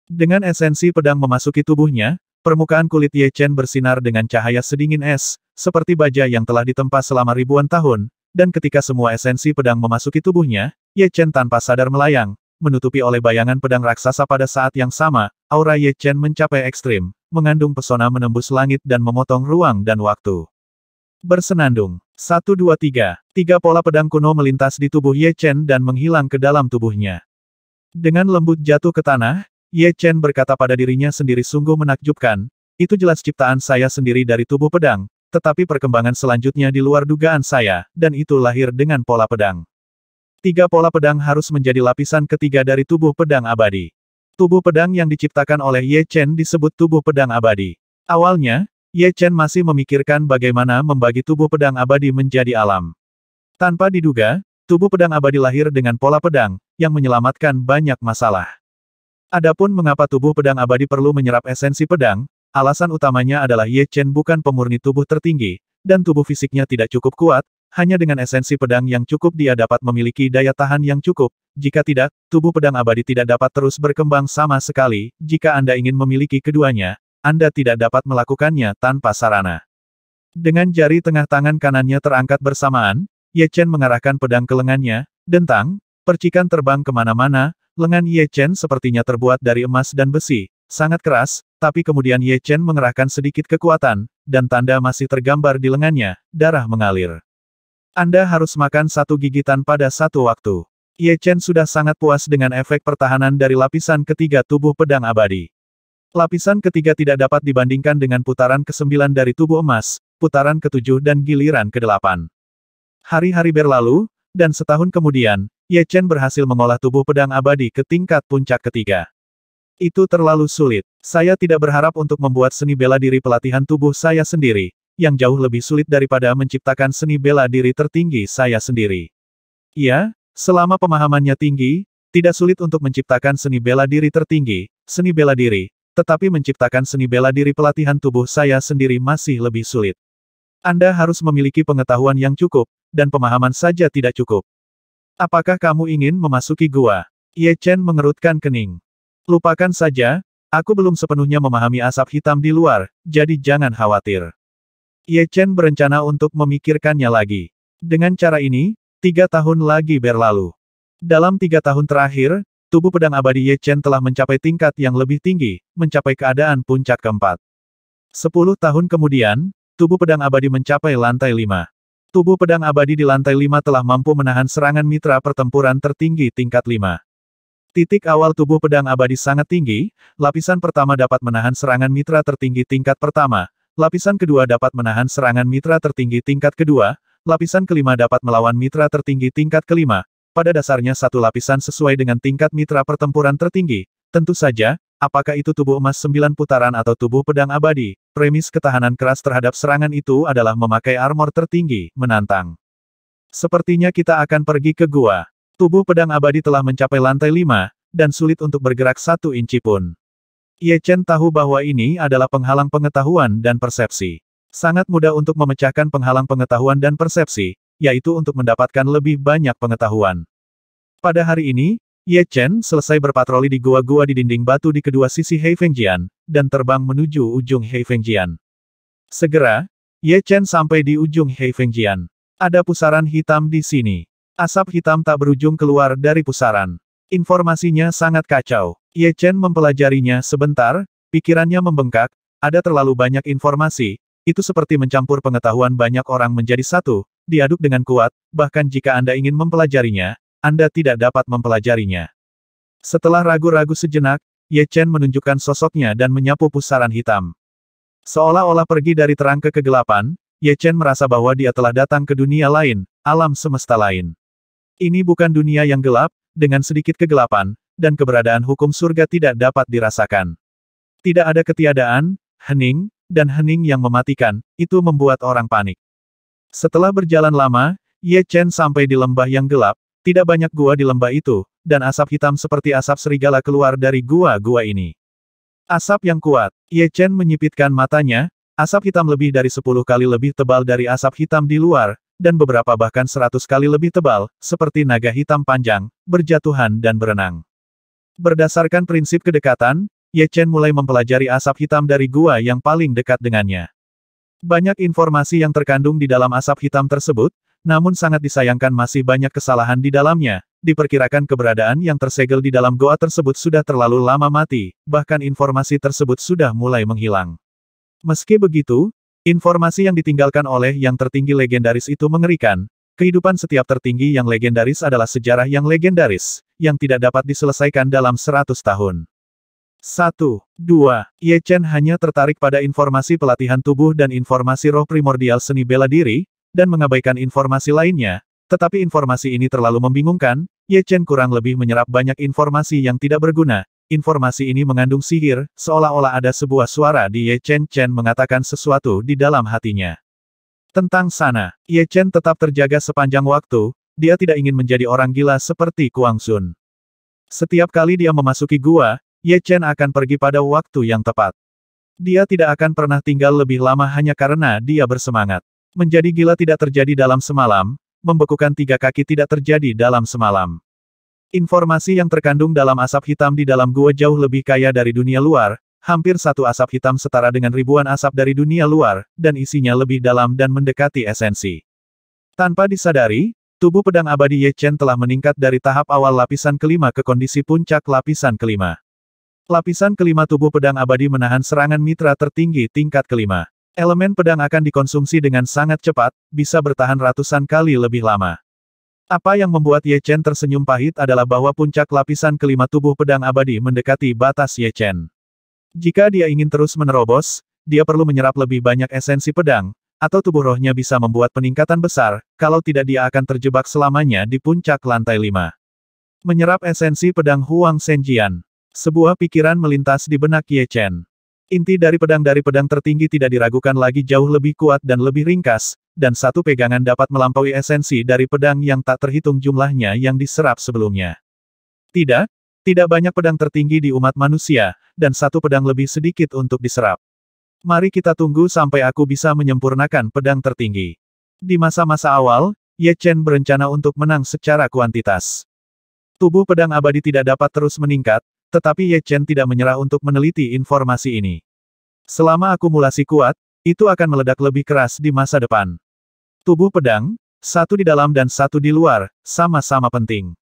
Dengan esensi pedang memasuki tubuhnya, permukaan kulit Ye Chen bersinar dengan cahaya sedingin es, seperti baja yang telah ditempa selama ribuan tahun, dan ketika semua esensi pedang memasuki tubuhnya, Ye Chen tanpa sadar melayang, menutupi oleh bayangan pedang raksasa pada saat yang sama, aura Ye Chen mencapai ekstrim, mengandung pesona menembus langit dan memotong ruang dan waktu. Bersenandung. 1, 2, 3. Tiga pola pedang kuno melintas di tubuh Ye Chen dan menghilang ke dalam tubuhnya. Dengan lembut jatuh ke tanah, Ye Chen berkata pada dirinya sendiri sungguh menakjubkan, itu jelas ciptaan saya sendiri dari tubuh pedang, tetapi perkembangan selanjutnya di luar dugaan saya, dan itu lahir dengan pola pedang. Tiga pola pedang harus menjadi lapisan ketiga dari tubuh pedang abadi. Tubuh pedang yang diciptakan oleh Ye Chen disebut tubuh pedang abadi. Awalnya, Ye Chen masih memikirkan bagaimana membagi tubuh pedang abadi menjadi alam. Tanpa diduga, tubuh pedang abadi lahir dengan pola pedang, yang menyelamatkan banyak masalah. Adapun mengapa tubuh pedang abadi perlu menyerap esensi pedang, alasan utamanya adalah Ye Chen bukan pemurni tubuh tertinggi, dan tubuh fisiknya tidak cukup kuat, hanya dengan esensi pedang yang cukup dia dapat memiliki daya tahan yang cukup, jika tidak, tubuh pedang abadi tidak dapat terus berkembang sama sekali, jika Anda ingin memiliki keduanya, Anda tidak dapat melakukannya tanpa sarana. Dengan jari tengah tangan kanannya terangkat bersamaan, Ye Chen mengarahkan pedang ke lengannya, dentang, percikan terbang kemana-mana, lengan Ye Chen sepertinya terbuat dari emas dan besi, sangat keras, tapi kemudian Ye Chen mengerahkan sedikit kekuatan, dan tanda masih tergambar di lengannya, darah mengalir. Anda harus makan satu gigitan pada satu waktu. Ye Chen sudah sangat puas dengan efek pertahanan dari lapisan ketiga tubuh pedang abadi. Lapisan ketiga tidak dapat dibandingkan dengan putaran ke-9 dari tubuh emas, putaran ke-7 dan giliran ke-8. Hari-hari berlalu, dan setahun kemudian, Ye Chen berhasil mengolah tubuh pedang abadi ke tingkat puncak ketiga. Itu terlalu sulit. Saya tidak berharap untuk membuat seni bela diri pelatihan tubuh saya sendiri, yang jauh lebih sulit daripada menciptakan seni bela diri tertinggi saya sendiri. Ya, selama pemahamannya tinggi, tidak sulit untuk menciptakan seni bela diri tertinggi, seni bela diri, tetapi menciptakan seni bela diri pelatihan tubuh saya sendiri masih lebih sulit. Anda harus memiliki pengetahuan yang cukup, dan pemahaman saja tidak cukup. Apakah kamu ingin memasuki gua? Ye Chen mengerutkan kening. Lupakan saja, aku belum sepenuhnya memahami asap hitam di luar, jadi jangan khawatir. Ye Chen berencana untuk memikirkannya lagi. Dengan cara ini, 3 tahun lagi berlalu. Dalam 3 tahun terakhir, tubuh pedang abadi Ye Chen telah mencapai tingkat yang lebih tinggi, mencapai keadaan puncak keempat. 10 tahun kemudian, tubuh pedang abadi mencapai lantai 5. Tubuh pedang abadi di lantai 5 telah mampu menahan serangan mitra pertempuran tertinggi tingkat 5. Titik awal tubuh pedang abadi sangat tinggi, lapisan pertama dapat menahan serangan mitra tertinggi tingkat pertama, lapisan kedua dapat menahan serangan mitra tertinggi tingkat kedua, lapisan kelima dapat melawan mitra tertinggi tingkat kelima. Pada dasarnya satu lapisan sesuai dengan tingkat mitra pertempuran tertinggi. Tentu saja, apakah itu tubuh emas 9 putaran atau tubuh pedang abadi, premis ketahanan keras terhadap serangan itu adalah memakai armor tertinggi, menantang. Sepertinya kita akan pergi ke gua. Tubuh pedang abadi telah mencapai lantai 5, dan sulit untuk bergerak 1 inci pun. Ye Chen tahu bahwa ini adalah penghalang pengetahuan dan persepsi. Sangat mudah untuk memecahkan penghalang pengetahuan dan persepsi, yaitu untuk mendapatkan lebih banyak pengetahuan. Pada hari ini, Ye Chen selesai berpatroli di gua-gua di dinding batu di kedua sisi Heifengjian, dan terbang menuju ujung Heifengjian. Segera, Ye Chen sampai di ujung Heifengjian. Ada pusaran hitam di sini. Asap hitam tak berujung keluar dari pusaran. Informasinya sangat kacau. Ye Chen mempelajarinya sebentar, pikirannya membengkak, ada terlalu banyak informasi, itu seperti mencampur pengetahuan banyak orang menjadi satu, diaduk dengan kuat, bahkan jika Anda ingin mempelajarinya, Anda tidak dapat mempelajarinya. Setelah ragu-ragu sejenak, Ye Chen menunjukkan sosoknya dan menyapu pusaran hitam. Seolah-olah pergi dari terang ke kegelapan, Ye Chen merasa bahwa dia telah datang ke dunia lain, alam semesta lain. Ini bukan dunia yang gelap, dengan sedikit kegelapan, dan keberadaan hukum surga tidak dapat dirasakan. Tidak ada ketiadaan, hening, dan hening yang mematikan, itu membuat orang panik. Setelah berjalan lama, Ye Chen sampai di lembah yang gelap, tidak banyak gua di lembah itu, dan asap hitam seperti asap serigala keluar dari gua-gua ini. Asap yang kuat. Ye Chen menyipitkan matanya, asap hitam lebih dari 10 kali lebih tebal dari asap hitam di luar, dan beberapa bahkan 100 kali lebih tebal, seperti naga hitam panjang, berjatuhan dan berenang. Berdasarkan prinsip kedekatan, Ye Chen mulai mempelajari asap hitam dari gua yang paling dekat dengannya. Banyak informasi yang terkandung di dalam asap hitam tersebut, namun sangat disayangkan masih banyak kesalahan di dalamnya. Diperkirakan keberadaan yang tersegel di dalam goa tersebut sudah terlalu lama mati, bahkan informasi tersebut sudah mulai menghilang. Meski begitu, informasi yang ditinggalkan oleh yang tertinggi legendaris itu mengerikan. Kehidupan setiap tertinggi yang legendaris adalah sejarah yang legendaris, yang tidak dapat diselesaikan dalam 100 tahun. 1. 2. Ye Chen hanya tertarik pada informasi pelatihan tubuh dan informasi roh primordial seni bela diri, dan mengabaikan informasi lainnya. Tetapi informasi ini terlalu membingungkan, Ye Chen kurang lebih menyerap banyak informasi yang tidak berguna. Informasi ini mengandung sihir, seolah-olah ada sebuah suara di Ye Chen mengatakan sesuatu di dalam hatinya. Tentang sana, Ye Chen tetap terjaga sepanjang waktu, dia tidak ingin menjadi orang gila seperti Kuang Xun. Setiap kali dia memasuki gua, Ye Chen akan pergi pada waktu yang tepat. Dia tidak akan pernah tinggal lebih lama hanya karena dia bersemangat. Menjadi gila tidak terjadi dalam semalam, membekukan 3 kaki tidak terjadi dalam semalam. Informasi yang terkandung dalam asap hitam di dalam gua jauh lebih kaya dari dunia luar, hampir satu asap hitam setara dengan ribuan asap dari dunia luar, dan isinya lebih dalam dan mendekati esensi. Tanpa disadari, tubuh pedang abadi Ye Chen telah meningkat dari tahap awal lapisan kelima ke kondisi puncak lapisan kelima. Lapisan kelima tubuh pedang abadi menahan serangan mitra tertinggi tingkat kelima. Elemen pedang akan dikonsumsi dengan sangat cepat, bisa bertahan ratusan kali lebih lama. Apa yang membuat Ye Chen tersenyum pahit adalah bahwa puncak lapisan kelima tubuh pedang abadi mendekati batas Ye Chen. Jika dia ingin terus menerobos, dia perlu menyerap lebih banyak esensi pedang, atau tubuh rohnya bisa membuat peningkatan besar, kalau tidak dia akan terjebak selamanya di puncak lantai 5. Menyerap esensi pedang Huang Zhenjian. Sebuah pikiran melintas di benak Ye Chen. Inti dari pedang tertinggi tidak diragukan lagi jauh lebih kuat dan lebih ringkas, dan satu pegangan dapat melampaui esensi dari pedang yang tak terhitung jumlahnya yang diserap sebelumnya. Tidak banyak pedang tertinggi di umat manusia, dan satu pedang lebih sedikit untuk diserap. Mari kita tunggu sampai aku bisa menyempurnakan pedang tertinggi. Di masa-masa awal, Ye Chen berencana untuk menang secara kuantitas. Tubuh pedang abadi tidak dapat terus meningkat, tetapi Ye Chen tidak menyerah untuk meneliti informasi ini. Selama akumulasi kuat, itu akan meledak lebih keras di masa depan. Tubuh pedang, satu di dalam dan satu di luar, sama-sama penting.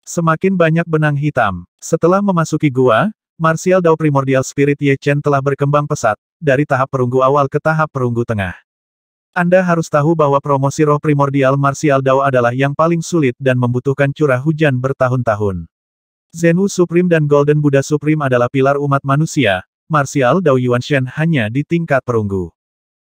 Semakin banyak benang hitam. Setelah memasuki gua, Martial Dao Primordial Spirit Ye Chen telah berkembang pesat, dari tahap perunggu awal ke tahap perunggu tengah. Anda harus tahu bahwa promosi roh primordial Martial Dao adalah yang paling sulit dan membutuhkan curah hujan bertahun-tahun. Zenwu Supreme dan Golden Buddha Supreme adalah pilar umat manusia, Martial Dao Yuanshen hanya di tingkat perunggu.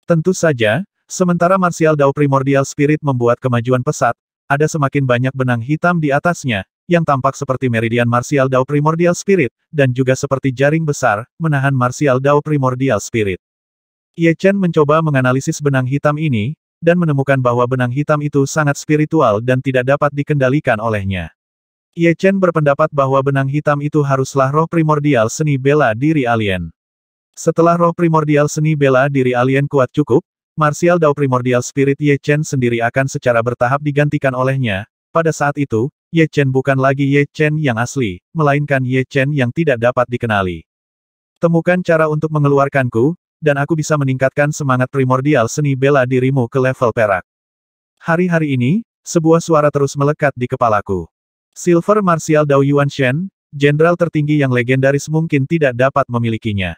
Tentu saja, sementara Martial Dao Primordial Spirit membuat kemajuan pesat, ada semakin banyak benang hitam di atasnya, yang tampak seperti meridian Martial Dao Primordial Spirit, dan juga seperti jaring besar, menahan Martial Dao Primordial Spirit. Ye Chen mencoba menganalisis benang hitam ini, dan menemukan bahwa benang hitam itu sangat spiritual dan tidak dapat dikendalikan olehnya. Ye Chen berpendapat bahwa benang hitam itu haruslah roh primordial seni bela diri alien. Setelah roh primordial seni bela diri alien kuat cukup, Martial Dao Primordial Spirit Ye Chen sendiri akan secara bertahap digantikan olehnya. Pada saat itu, Ye Chen bukan lagi Ye Chen yang asli, melainkan Ye Chen yang tidak dapat dikenali. Temukan cara untuk mengeluarkanku, dan aku bisa meningkatkan semangat primordial seni bela dirimu ke level perak. Hari-hari ini, sebuah suara terus melekat di kepalaku. Silver Martial Dao Yuanshen, jenderal tertinggi yang legendaris mungkin tidak dapat memilikinya.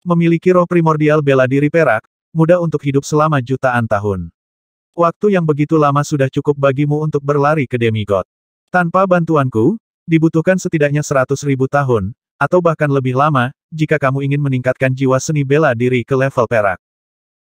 Memiliki roh primordial bela diri perak, mudah untuk hidup selama jutaan tahun. Waktu yang begitu lama sudah cukup bagimu untuk berlari ke demigod. Tanpa bantuanku, dibutuhkan setidaknya 100.000 tahun, atau bahkan lebih lama, jika kamu ingin meningkatkan jiwa seni bela diri ke level perak.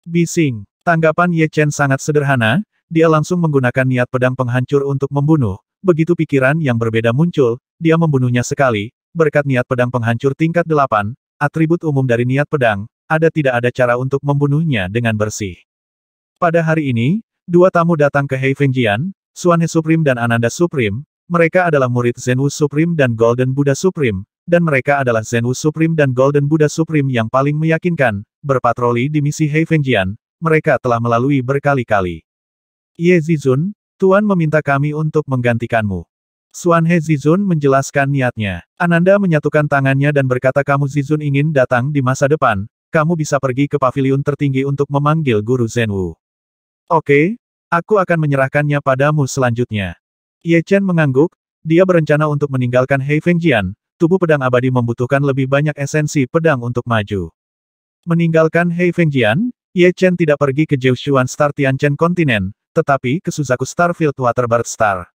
Bising. Tanggapan Ye Chen sangat sederhana, dia langsung menggunakan niat pedang penghancur untuk membunuh. Begitu pikiran yang berbeda muncul, dia membunuhnya sekali, berkat niat pedang penghancur tingkat 8, atribut umum dari niat pedang, tidak ada cara untuk membunuhnya dengan bersih. Pada hari ini, dua tamu datang ke Hei Fengjian, Xuanhe Supreme dan Ananda Supreme, mereka adalah murid Zenwu Supreme dan Golden Buddha Supreme, dan mereka adalah Zenwu Supreme dan Golden Buddha Supreme yang paling meyakinkan, berpatroli di misi Hei Fengjian, mereka telah melalui berkali-kali. Ye Zizun, Tuan meminta kami untuk menggantikanmu. Xuan He Zizun menjelaskan niatnya. Ananda menyatukan tangannya dan berkata kamu Zizun ingin datang di masa depan, kamu bisa pergi ke paviliun tertinggi untuk memanggil Guru Zhenwu. Oke, aku akan menyerahkannya padamu selanjutnya. Ye Chen mengangguk, dia berencana untuk meninggalkan Hei Fengjian, tubuh pedang abadi membutuhkan lebih banyak esensi pedang untuk maju. Meninggalkan Hei Fengjian, Ye Chen tidak pergi ke Jiushuan Star Tianchen Kontinen, tetapi ke Suzaku Starfield Waterbird Star.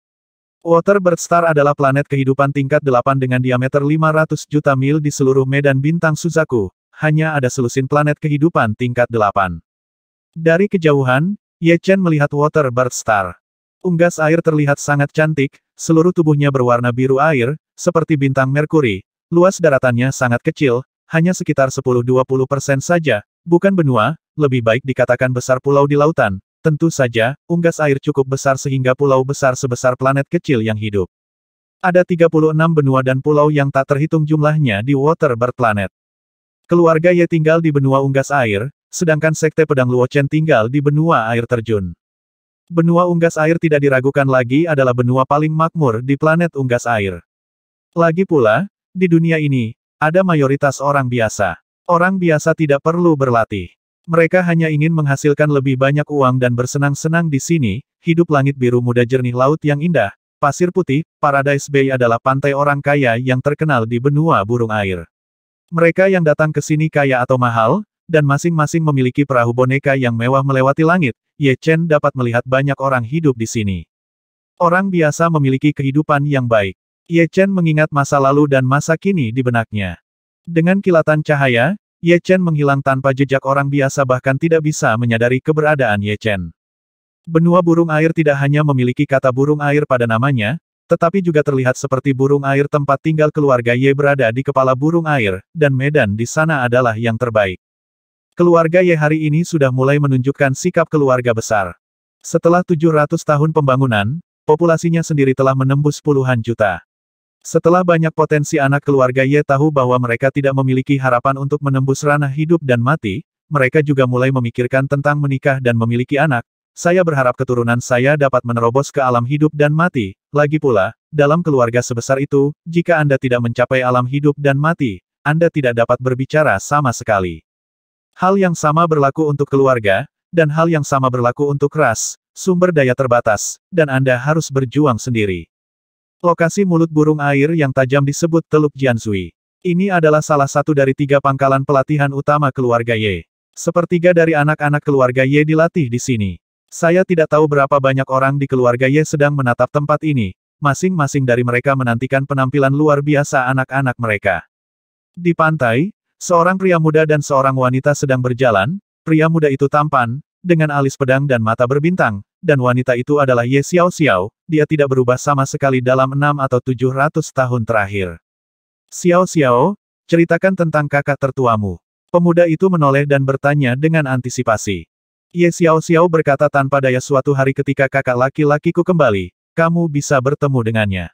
Waterbird Star adalah planet kehidupan tingkat 8 dengan diameter 500 juta mil di seluruh medan bintang Suzaku, hanya ada selusin planet kehidupan tingkat 8. Dari kejauhan, Ye Chen melihat Waterbird Star. Unggas air terlihat sangat cantik, seluruh tubuhnya berwarna biru air, seperti bintang Merkuri. Luas daratannya sangat kecil, hanya sekitar 10-20% saja, bukan benua, lebih baik dikatakan besar pulau di lautan. Tentu saja, unggas air cukup besar sehingga pulau besar sebesar planet kecil yang hidup. Ada 36 benua dan pulau yang tak terhitung jumlahnya di Waterbird Planet. Keluarga Ye tinggal di benua unggas air, sedangkan Sekte Pedang Luochen tinggal di benua air terjun. Benua unggas air tidak diragukan lagi adalah benua paling makmur di planet unggas air. Lagi pula, di dunia ini, ada mayoritas orang biasa. Orang biasa tidak perlu berlatih. Mereka hanya ingin menghasilkan lebih banyak uang dan bersenang-senang di sini, hidup langit biru muda jernih laut yang indah, pasir putih, Paradise Bay adalah pantai orang kaya yang terkenal di benua burung air. Mereka yang datang ke sini kaya atau mahal, dan masing-masing memiliki perahu boneka yang mewah melewati langit, Ye Chen dapat melihat banyak orang hidup di sini. Orang biasa memiliki kehidupan yang baik. Ye Chen mengingat masa lalu dan masa kini di benaknya. Dengan kilatan cahaya, Ye Chen menghilang tanpa jejak orang biasa bahkan tidak bisa menyadari keberadaan Ye Chen. Benua burung air tidak hanya memiliki kata burung air pada namanya, tetapi juga terlihat seperti burung air tempat tinggal keluarga Ye berada di kepala burung air, dan medan di sana adalah yang terbaik. Keluarga Ye hari ini sudah mulai menunjukkan sikap keluarga besar. Setelah 700 tahun pembangunan, populasinya sendiri telah menembus puluhan juta. Setelah banyak potensi anak keluarga Ye tahu bahwa mereka tidak memiliki harapan untuk menembus ranah hidup dan mati, mereka juga mulai memikirkan tentang menikah dan memiliki anak. Saya berharap keturunan saya dapat menerobos ke alam hidup dan mati. Lagi pula, dalam keluarga sebesar itu, jika Anda tidak mencapai alam hidup dan mati, Anda tidak dapat berbicara sama sekali. Hal yang sama berlaku untuk keluarga, dan hal yang sama berlaku untuk ras, sumber daya terbatas, dan Anda harus berjuang sendiri. Lokasi mulut burung air yang tajam disebut Teluk Jianzui. Ini adalah salah satu dari 3 pangkalan pelatihan utama keluarga Ye. Sepertiga dari anak-anak keluarga Ye dilatih di sini. Saya tidak tahu berapa banyak orang di keluarga Ye sedang menatap tempat ini. Masing-masing dari mereka menantikan penampilan luar biasa anak-anak mereka. Di pantai, seorang pria muda dan seorang wanita sedang berjalan. Pria muda itu tampan, dengan alis pedang dan mata berbintang, dan wanita itu adalah Ye Xiaoxiao, dia tidak berubah sama sekali dalam 6 atau 700 tahun terakhir. Xiaoxiao, ceritakan tentang kakak tertuamu. Pemuda itu menoleh dan bertanya dengan antisipasi. Ye Xiaoxiao berkata tanpa daya suatu hari ketika kakak laki-lakiku kembali, kamu bisa bertemu dengannya.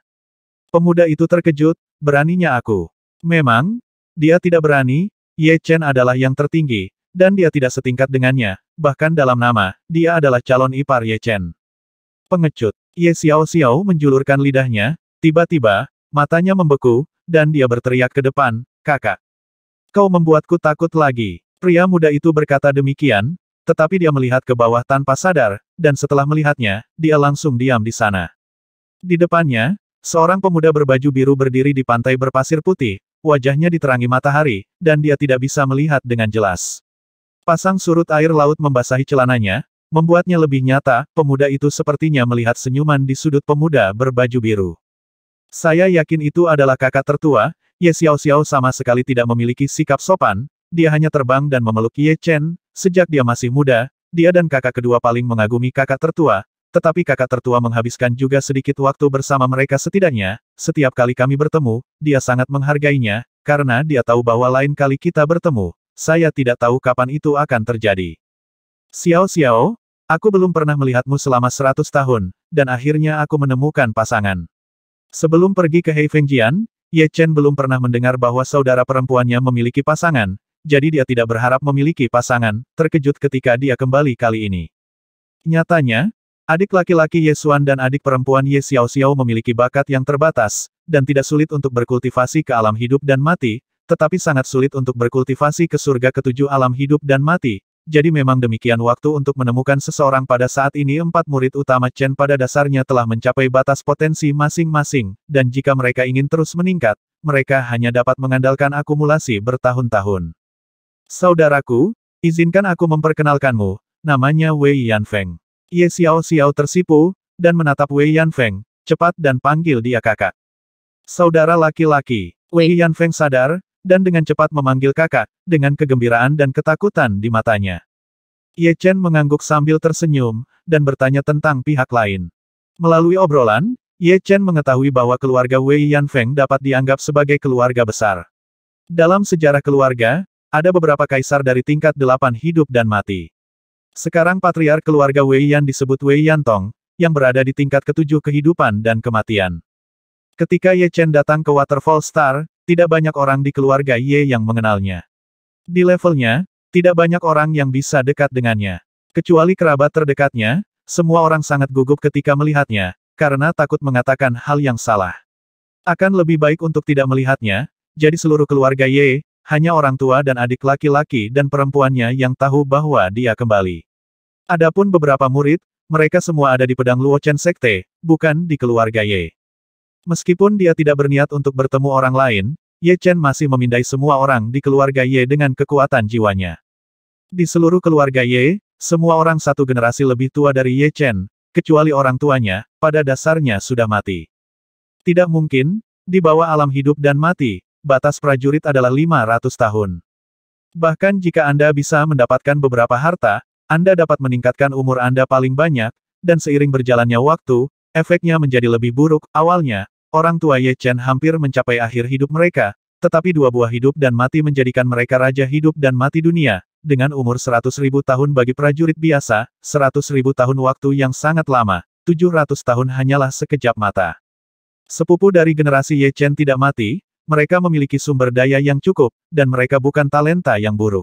Pemuda itu terkejut, beraninya aku. Memang, dia tidak berani, Ye Chen adalah yang tertinggi, dan dia tidak setingkat dengannya, bahkan dalam nama, dia adalah calon ipar Ye Chen. Pengecut, Ye Xiaoxiao menjulurkan lidahnya, tiba-tiba, matanya membeku, dan dia berteriak ke depan, kakak. Kau membuatku takut lagi. Pria muda itu berkata demikian, tetapi dia melihat ke bawah tanpa sadar, dan setelah melihatnya, dia langsung diam di sana. Di depannya, seorang pemuda berbaju biru berdiri di pantai berpasir putih, wajahnya diterangi matahari, dan dia tidak bisa melihat dengan jelas. Pasang surut air laut membasahi celananya, membuatnya lebih nyata, pemuda itu sepertinya melihat senyuman di sudut pemuda berbaju biru. Saya yakin itu adalah kakak tertua, Ye Xiaoxiao sama sekali tidak memiliki sikap sopan, dia hanya terbang dan memeluk Ye Chen, sejak dia masih muda, dia dan kakak kedua paling mengagumi kakak tertua, tetapi kakak tertua menghabiskan juga sedikit waktu bersama mereka setidaknya, setiap kali kami bertemu, dia sangat menghargainya, karena dia tahu bahwa lain kali kita bertemu. Saya tidak tahu kapan itu akan terjadi. Xiao, aku belum pernah melihatmu selama 100 tahun, dan akhirnya aku menemukan pasangan. Sebelum pergi ke Heifengjian, Ye Chen belum pernah mendengar bahwa saudara perempuannya memiliki pasangan, jadi dia tidak berharap memiliki pasangan, terkejut ketika dia kembali kali ini. Nyatanya, Adik laki-laki Ye Xuan dan adik perempuan Ye Xiaoxiao memiliki bakat yang terbatas, dan tidak sulit untuk berkultivasi ke alam hidup dan mati, tetapi sangat sulit untuk berkultivasi ke surga ketujuh alam hidup dan mati. Jadi memang demikian waktu untuk menemukan seseorang pada saat ini. Empat murid utama Chen pada dasarnya telah mencapai batas potensi masing-masing, dan jika mereka ingin terus meningkat, mereka hanya dapat mengandalkan akumulasi bertahun-tahun. Saudaraku, izinkan aku memperkenalkanmu, namanya Wei Yanfeng. Ye Xiaoxiao tersipu, dan menatap Wei Yanfeng, cepat dan panggil dia kakak. Saudara laki-laki, Wei Yanfeng sadar, dan dengan cepat memanggil kakak, dengan kegembiraan dan ketakutan di matanya. Ye Chen mengangguk sambil tersenyum, dan bertanya tentang pihak lain. Melalui obrolan, Ye Chen mengetahui bahwa keluarga Wei Yanfeng dapat dianggap sebagai keluarga besar. Dalam sejarah keluarga, ada beberapa kaisar dari tingkat 8 hidup dan mati. Sekarang patriark keluarga Wei Yan disebut Wei Yantong, yang berada di tingkat ketujuh kehidupan dan kematian. Ketika Ye Chen datang ke Waterfall Star, tidak banyak orang di keluarga Ye yang mengenalnya. Di levelnya, tidak banyak orang yang bisa dekat dengannya. Kecuali kerabat terdekatnya, semua orang sangat gugup ketika melihatnya, karena takut mengatakan hal yang salah. Akan lebih baik untuk tidak melihatnya, jadi seluruh keluarga Ye, hanya orang tua dan adik laki-laki dan perempuannya yang tahu bahwa dia kembali. Adapun beberapa murid, mereka semua ada di pedang Luochen Sekte, bukan di keluarga Ye. Meskipun dia tidak berniat untuk bertemu orang lain, Ye Chen masih memindai semua orang di keluarga Ye dengan kekuatan jiwanya. Di seluruh keluarga Ye, semua orang satu generasi lebih tua dari Ye Chen, kecuali orang tuanya, pada dasarnya sudah mati. Tidak mungkin, di bawah alam hidup dan mati, batas prajurit adalah 500 tahun. Bahkan jika Anda bisa mendapatkan beberapa harta, Anda dapat meningkatkan umur Anda paling banyak, dan seiring berjalannya waktu, efeknya menjadi lebih buruk. Awalnya, orang tua Ye Chen hampir mencapai akhir hidup mereka, tetapi dua buah hidup dan mati menjadikan mereka raja hidup dan mati dunia. Dengan umur 100.000 tahun bagi prajurit biasa, 100.000 tahun waktu yang sangat lama, 700 tahun hanyalah sekejap mata. Sepupu dari generasi Ye Chen tidak mati, mereka memiliki sumber daya yang cukup, dan mereka bukan talenta yang buruk.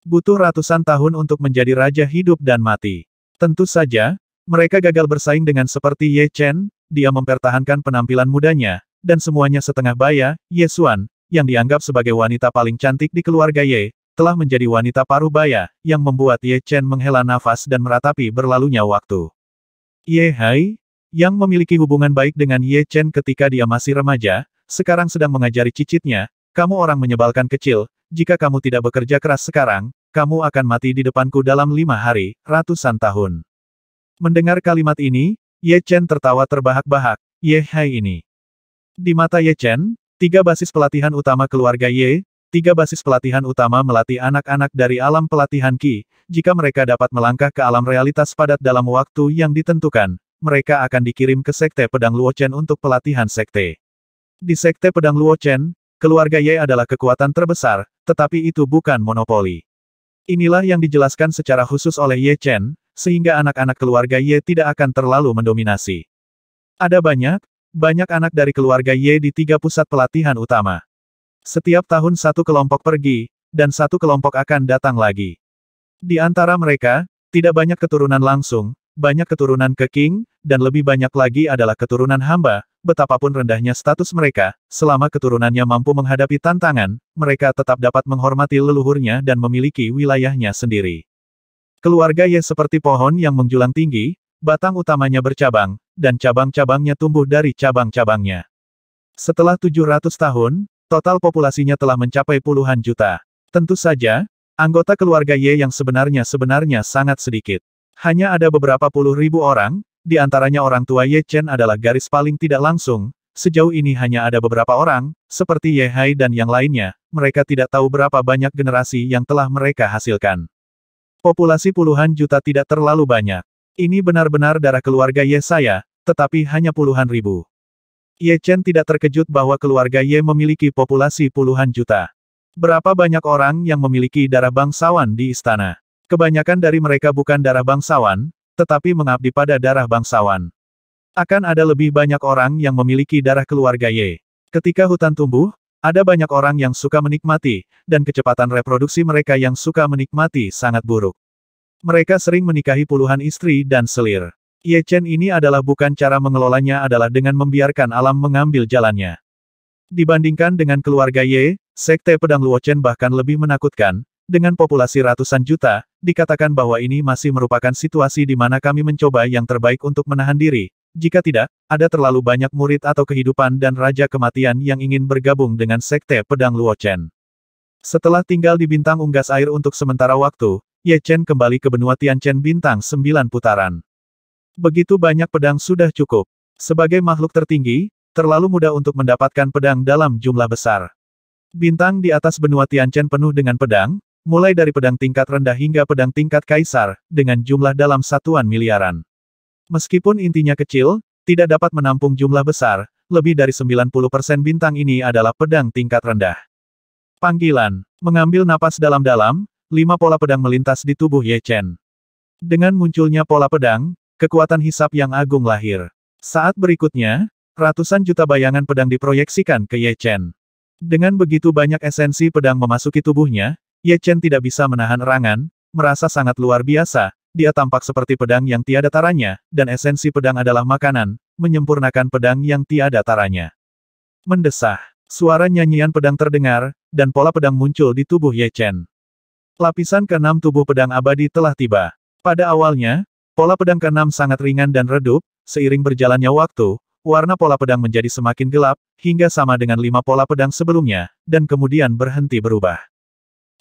Butuh ratusan tahun untuk menjadi raja hidup dan mati. Tentu saja, mereka gagal bersaing dengan seperti Ye Chen. Dia mempertahankan penampilan mudanya, dan semuanya setengah baya. Ye Xuan, yang dianggap sebagai wanita paling cantik di keluarga Ye, telah menjadi wanita paruh baya, yang membuat Ye Chen menghela nafas dan meratapi berlalunya waktu. Ye Hai, yang memiliki hubungan baik dengan Ye Chen ketika dia masih remaja, sekarang sedang mengajari cicitnya, kamu orang menyebalkan kecil, jika kamu tidak bekerja keras sekarang, kamu akan mati di depanku dalam 5 hari, ratusan tahun. Mendengar kalimat ini, Ye Chen tertawa terbahak-bahak. Ye Hai ini. Di mata Ye Chen, 3 basis pelatihan utama keluarga Ye, 3 basis pelatihan utama melatih anak-anak dari alam pelatihan Qi. Jika mereka dapat melangkah ke alam realitas padat dalam waktu yang ditentukan, mereka akan dikirim ke Sekte Pedang Luochen untuk pelatihan sekte. Di Sekte Pedang Luochen, keluarga Ye adalah kekuatan terbesar, tetapi itu bukan monopoli. Inilah yang dijelaskan secara khusus oleh Ye Chen, sehingga anak-anak keluarga Ye tidak akan terlalu mendominasi. Ada banyak anak dari keluarga Ye di 3 pusat pelatihan utama. Setiap tahun satu kelompok pergi, dan satu kelompok akan datang lagi. Di antara mereka, tidak banyak keturunan langsung, banyak keturunan ke King, dan lebih banyak lagi adalah keturunan hamba. Betapapun rendahnya status mereka, selama keturunannya mampu menghadapi tantangan, mereka tetap dapat menghormati leluhurnya dan memiliki wilayahnya sendiri. Keluarga Ye seperti pohon yang menjulang tinggi, batang utamanya bercabang, dan cabang-cabangnya tumbuh dari cabang-cabangnya. Setelah 700 tahun, total populasinya telah mencapai puluhan juta. Tentu saja, anggota keluarga Ye yang sebenarnya sangat sedikit. Hanya ada beberapa puluh ribu orang, di antaranya orang tua Ye Chen adalah garis paling tidak langsung. Sejauh ini hanya ada beberapa orang, seperti Ye Hai dan yang lainnya, mereka tidak tahu berapa banyak generasi yang telah mereka hasilkan. Populasi puluhan juta tidak terlalu banyak. Ini benar-benar darah keluarga Ye saya, tetapi hanya puluhan ribu. Ye Chen tidak terkejut bahwa keluarga Ye memiliki populasi puluhan juta. Berapa banyak orang yang memiliki darah bangsawan di istana? Kebanyakan dari mereka bukan darah bangsawan, tetapi mengabdi pada darah bangsawan. Akan ada lebih banyak orang yang memiliki darah keluarga Ye. Ketika hutan tumbuh, ada banyak orang yang suka menikmati, dan kecepatan reproduksi mereka yang suka menikmati sangat buruk. Mereka sering menikahi puluhan istri dan selir. Ye Chen ini adalah bukan cara mengelolanya adalah dengan membiarkan alam mengambil jalannya. Dibandingkan dengan keluarga Ye, Sekte Pedang Luochen bahkan lebih menakutkan. Dengan populasi ratusan juta, dikatakan bahwa ini masih merupakan situasi di mana kami mencoba yang terbaik untuk menahan diri. Jika tidak, ada terlalu banyak murid atau kehidupan dan Raja Kematian yang ingin bergabung dengan Sekte Pedang Luochen. Setelah tinggal di bintang unggas air untuk sementara waktu, Ye Chen kembali ke benua Tianchen bintang 9 putaran. Begitu banyak pedang sudah cukup. Sebagai makhluk tertinggi, terlalu mudah untuk mendapatkan pedang dalam jumlah besar. Bintang di atas benua Tianchen penuh dengan pedang, mulai dari pedang tingkat rendah hingga pedang tingkat kaisar, dengan jumlah dalam satuan miliaran. Meskipun intinya kecil, tidak dapat menampung jumlah besar, lebih dari 90% bintang ini adalah pedang tingkat rendah. Panggilan. Mengambil napas dalam-dalam, 5 pola pedang melintas di tubuh Ye Chen. Dengan munculnya pola pedang, kekuatan hisap yang agung lahir. Saat berikutnya, ratusan juta bayangan pedang diproyeksikan ke Ye Chen. Dengan begitu banyak esensi pedang memasuki tubuhnya, Ye Chen tidak bisa menahan erangan, merasa sangat luar biasa, dia tampak seperti pedang yang tiada taranya, dan esensi pedang adalah makanan, menyempurnakan pedang yang tiada taranya. Mendesah. Suara nyanyian pedang terdengar, dan pola pedang muncul di tubuh Ye Chen. Lapisan ke-6 tubuh pedang abadi telah tiba. Pada awalnya, pola pedang ke-6 sangat ringan dan redup, seiring berjalannya waktu, warna pola pedang menjadi semakin gelap, hingga sama dengan 5 pola pedang sebelumnya, dan kemudian berhenti berubah.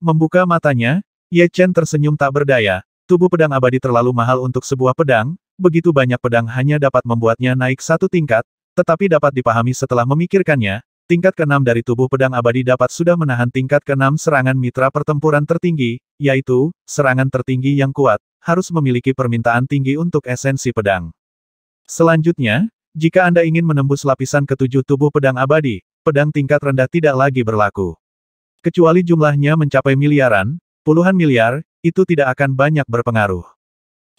Membuka matanya, Ye Chen tersenyum tak berdaya, tubuh pedang abadi terlalu mahal untuk sebuah pedang, begitu banyak pedang hanya dapat membuatnya naik satu tingkat, tetapi dapat dipahami setelah memikirkannya, tingkat ke-6 dari tubuh pedang abadi dapat sudah menahan tingkat ke-6 serangan mitra pertempuran tertinggi, yaitu, serangan tertinggi yang kuat, harus memiliki permintaan tinggi untuk esensi pedang. Selanjutnya, jika Anda ingin menembus lapisan ke-7 tubuh pedang abadi, pedang tingkat rendah tidak lagi berlaku. Kecuali jumlahnya mencapai miliaran, puluhan miliar, itu tidak akan banyak berpengaruh.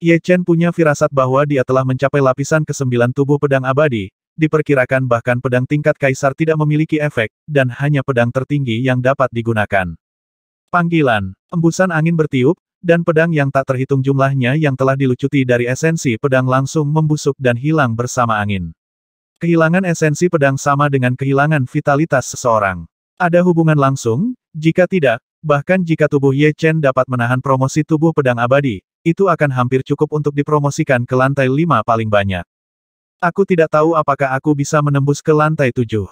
Ye Chen punya firasat bahwa dia telah mencapai lapisan ke-9 tubuh pedang abadi, diperkirakan bahkan pedang tingkat kaisar tidak memiliki efek, dan hanya pedang tertinggi yang dapat digunakan. Panggilan. Embusan angin bertiup, dan pedang yang tak terhitung jumlahnya yang telah dilucuti dari esensi pedang langsung membusuk dan hilang bersama angin. Kehilangan esensi pedang sama dengan kehilangan vitalitas seseorang. Ada hubungan langsung? Jika tidak, bahkan jika tubuh Ye Chen dapat menahan promosi tubuh pedang abadi, itu akan hampir cukup untuk dipromosikan ke lantai 5 paling banyak. Aku tidak tahu apakah aku bisa menembus ke lantai 7.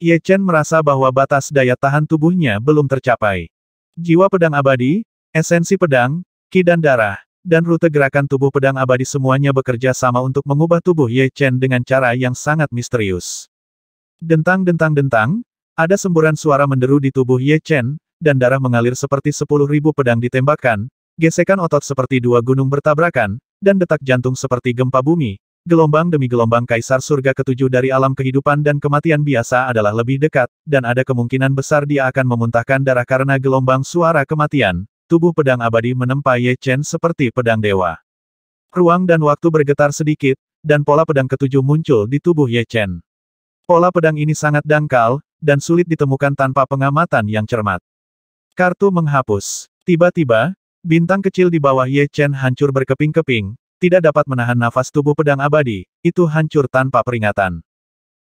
Ye Chen merasa bahwa batas daya tahan tubuhnya belum tercapai. Jiwa pedang abadi, esensi pedang, ki dan darah, dan rute gerakan tubuh pedang abadi semuanya bekerja sama untuk mengubah tubuh Ye Chen dengan cara yang sangat misterius. Dentang-dentang-dentang, ada semburan suara menderu di tubuh Ye Chen, dan darah mengalir seperti 10.000 pedang ditembakkan, gesekan otot seperti 2 gunung bertabrakan, dan detak jantung seperti gempa bumi. Gelombang demi gelombang kaisar surga ke-7 dari alam kehidupan dan kematian biasa adalah lebih dekat, dan ada kemungkinan besar dia akan memuntahkan darah karena gelombang suara kematian. Tubuh pedang abadi menempa Ye Chen seperti pedang dewa. Ruang dan waktu bergetar sedikit, dan pola pedang ke-7 muncul di tubuh Ye Chen. Pola pedang ini sangat dangkal, dan sulit ditemukan tanpa pengamatan yang cermat. Kartu menghapus. Tiba-tiba, bintang kecil di bawah Ye Chen hancur berkeping-keping, tidak dapat menahan nafas tubuh pedang abadi, itu hancur tanpa peringatan.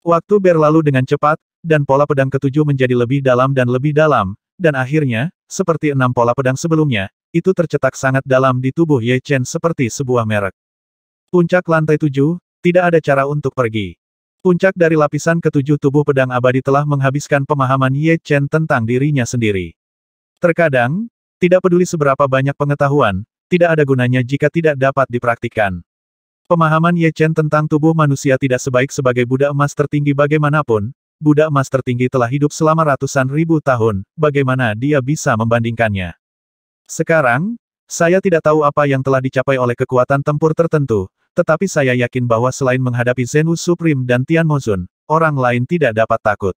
Waktu berlalu dengan cepat, dan pola pedang ke-7 menjadi lebih dalam, dan akhirnya, seperti 6 pola pedang sebelumnya, itu tercetak sangat dalam di tubuh Ye Chen seperti sebuah merek. Puncak lantai 7, tidak ada cara untuk pergi. Puncak dari lapisan ke-7 tubuh pedang abadi telah menghabiskan pemahaman Ye Chen tentang dirinya sendiri. Terkadang, tidak peduli seberapa banyak pengetahuan, tidak ada gunanya jika tidak dapat dipraktikkan. Pemahaman Ye Chen tentang tubuh manusia tidak sebaik sebagai Buddha emas tertinggi bagaimanapun. Buddha emas tertinggi telah hidup selama ratusan ribu tahun, bagaimana dia bisa membandingkannya? Sekarang, saya tidak tahu apa yang telah dicapai oleh kekuatan tempur tertentu, tetapi saya yakin bahwa selain menghadapi Zenwu Supreme dan Tian Mozun, orang lain tidak dapat takut.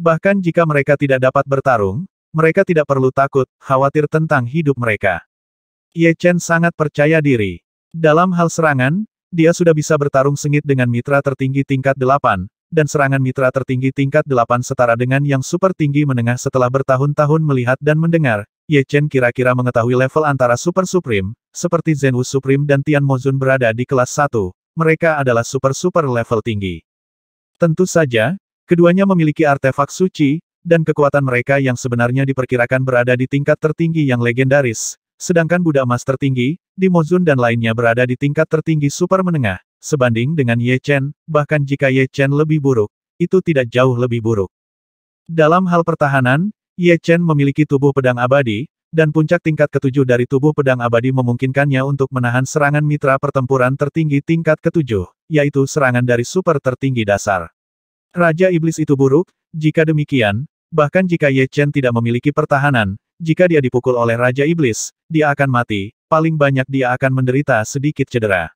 Bahkan jika mereka tidak dapat bertarung, mereka tidak perlu takut, khawatir tentang hidup mereka. Ye Chen sangat percaya diri. Dalam hal serangan, dia sudah bisa bertarung sengit dengan mitra tertinggi tingkat 8, dan serangan mitra tertinggi tingkat 8 setara dengan yang super tinggi menengah setelah bertahun-tahun melihat dan mendengar, Ye Chen kira-kira mengetahui level antara Super Supreme, seperti Zenwu Supreme dan Tian Mozun berada di kelas 1, mereka adalah super-super level tinggi. Tentu saja, keduanya memiliki artefak suci, dan kekuatan mereka yang sebenarnya diperkirakan berada di tingkat tertinggi yang legendaris, sedangkan Buddha emas tertinggi, Di Mozun dan lainnya berada di tingkat tertinggi super menengah, sebanding dengan Ye Chen, bahkan jika Ye Chen lebih buruk, itu tidak jauh lebih buruk. Dalam hal pertahanan, Ye Chen memiliki tubuh pedang abadi, dan puncak tingkat ketujuh dari tubuh pedang abadi memungkinkannya untuk menahan serangan mitra pertempuran tertinggi tingkat ketujuh, yaitu serangan dari super tertinggi dasar. Raja Iblis itu buruk, jika demikian, bahkan jika Ye Chen tidak memiliki pertahanan, jika dia dipukul oleh Raja Iblis, dia akan mati, paling banyak dia akan menderita sedikit cedera.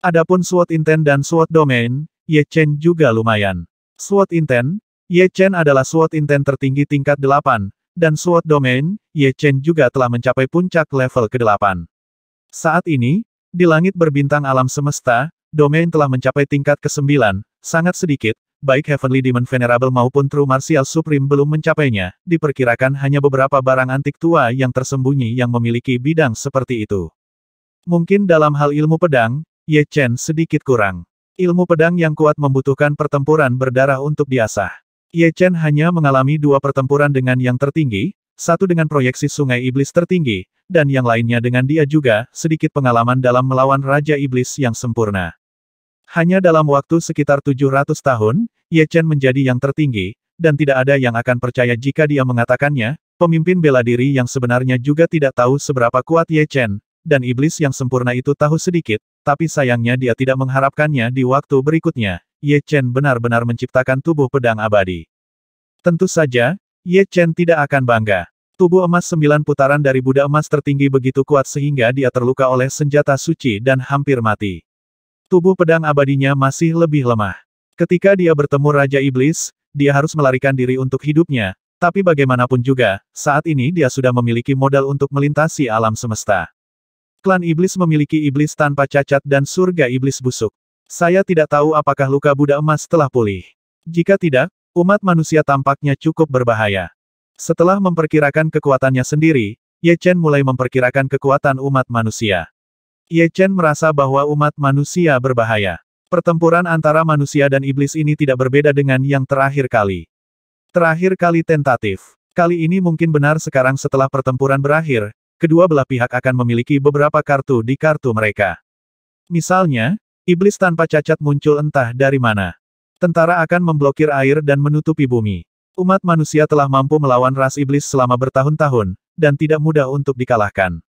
Adapun SWOT Intent dan SWOT Domain, Ye Chen juga lumayan. SWOT Intent, Ye Chen adalah SWOT Intent tertinggi tingkat 8, dan SWOT Domain, Ye Chen juga telah mencapai puncak level ke-8. Saat ini, di langit berbintang alam semesta, Domain telah mencapai tingkat ke-9, sangat sedikit, baik Heavenly Demon Venerable maupun True Martial Supreme belum mencapainya, diperkirakan hanya beberapa barang antik tua yang tersembunyi yang memiliki bidang seperti itu. Mungkin dalam hal ilmu pedang, Ye Chen sedikit kurang. Ilmu pedang yang kuat membutuhkan pertempuran berdarah untuk diasah. Ye Chen hanya mengalami 2 pertempuran dengan yang tertinggi, satu dengan proyeksi sungai iblis tertinggi, dan yang lainnya dengan dia juga, sedikit pengalaman dalam melawan Raja Iblis yang sempurna. Hanya dalam waktu sekitar 700 tahun, Ye Chen menjadi yang tertinggi, dan tidak ada yang akan percaya jika dia mengatakannya, pemimpin bela diri yang sebenarnya juga tidak tahu seberapa kuat Ye Chen, dan iblis yang sempurna itu tahu sedikit, tapi sayangnya dia tidak mengharapkannya di waktu berikutnya. Ye Chen benar-benar menciptakan tubuh pedang abadi. Tentu saja, Ye Chen tidak akan bangga. Tubuh emas 9 putaran dari Buddha emas tertinggi begitu kuat sehingga dia terluka oleh senjata suci dan hampir mati. Tubuh pedang abadinya masih lebih lemah. Ketika dia bertemu Raja Iblis, dia harus melarikan diri untuk hidupnya, tapi bagaimanapun juga, saat ini dia sudah memiliki modal untuk melintasi alam semesta. Klan Iblis memiliki iblis tanpa cacat dan surga iblis busuk. Saya tidak tahu apakah luka Buddha emas telah pulih. Jika tidak, umat manusia tampaknya cukup berbahaya. Setelah memperkirakan kekuatannya sendiri, Ye Chen mulai memperkirakan kekuatan umat manusia. Ye Chen merasa bahwa umat manusia berbahaya. Pertempuran antara manusia dan iblis ini tidak berbeda dengan yang terakhir kali. Terakhir kali tentatif. Kali ini mungkin benar sekarang setelah pertempuran berakhir, kedua belah pihak akan memiliki beberapa kartu di kartu mereka. Misalnya, iblis tanpa cacat muncul entah dari mana. Tentara akan memblokir air dan menutupi bumi. Umat manusia telah mampu melawan ras iblis selama bertahun-tahun, dan tidak mudah untuk dikalahkan.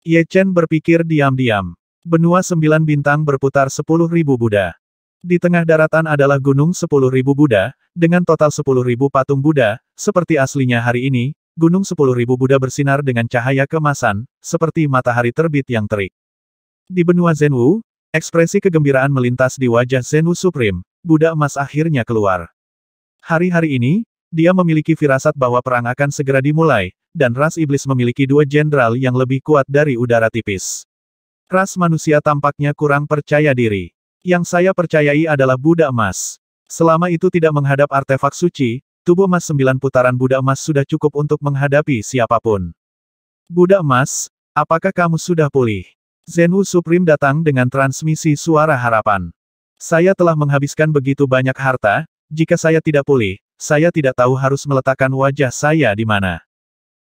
Ye Chen berpikir diam-diam. Benua 9 bintang berputar 10.000 Buddha. Di tengah daratan adalah gunung 10.000 Buddha, dengan total 10.000 patung Buddha, seperti aslinya hari ini, gunung 10.000 Buddha bersinar dengan cahaya keemasan, seperti matahari terbit yang terik. Di benua Zenwu, ekspresi kegembiraan melintas di wajah Zenwu Supreme, Buddha emas akhirnya keluar. Hari-hari ini, dia memiliki firasat bahwa perang akan segera dimulai, dan ras iblis memiliki 2 jenderal yang lebih kuat dari udara tipis. Ras manusia tampaknya kurang percaya diri. Yang saya percayai adalah Buddha emas. Selama itu tidak menghadap artefak suci, tubuh emas 9 putaran Buddha emas sudah cukup untuk menghadapi siapapun. Buddha emas, apakah kamu sudah pulih? Zenwu Supreme datang dengan transmisi suara harapan. Saya telah menghabiskan begitu banyak harta, jika saya tidak pulih, saya tidak tahu harus meletakkan wajah saya di mana.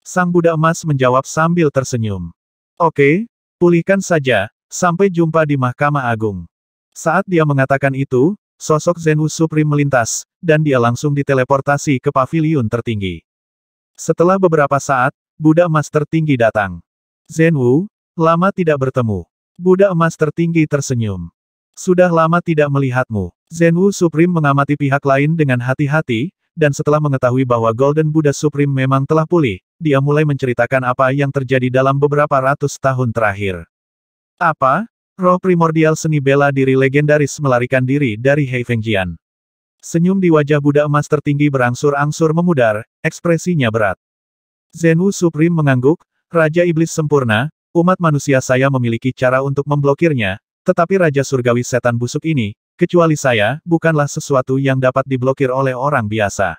Sang Buddha emas menjawab sambil tersenyum. Oke, pulihkan saja, sampai jumpa di Mahkamah Agung. Saat dia mengatakan itu, sosok Zenwu Supreme melintas, dan dia langsung diteleportasi ke paviliun tertinggi. Setelah beberapa saat, Buddha emas tertinggi datang. Zenwu, lama tidak bertemu. Buddha emas tertinggi tersenyum. Sudah lama tidak melihatmu. Zenwu Supreme mengamati pihak lain dengan hati-hati, dan setelah mengetahui bahwa Golden Buddha Supreme memang telah pulih, dia mulai menceritakan apa yang terjadi dalam beberapa ratus tahun terakhir. Apa? Roh primordial seni bela diri legendaris melarikan diri dari He Fengjian. Senyum di wajah Buddha emas tertinggi berangsur-angsur memudar, ekspresinya berat. Zenwu Supreme mengangguk, Raja Iblis sempurna, umat manusia saya memiliki cara untuk memblokirnya, tetapi Raja Surgawi setan busuk ini, kecuali saya, bukanlah sesuatu yang dapat diblokir oleh orang biasa.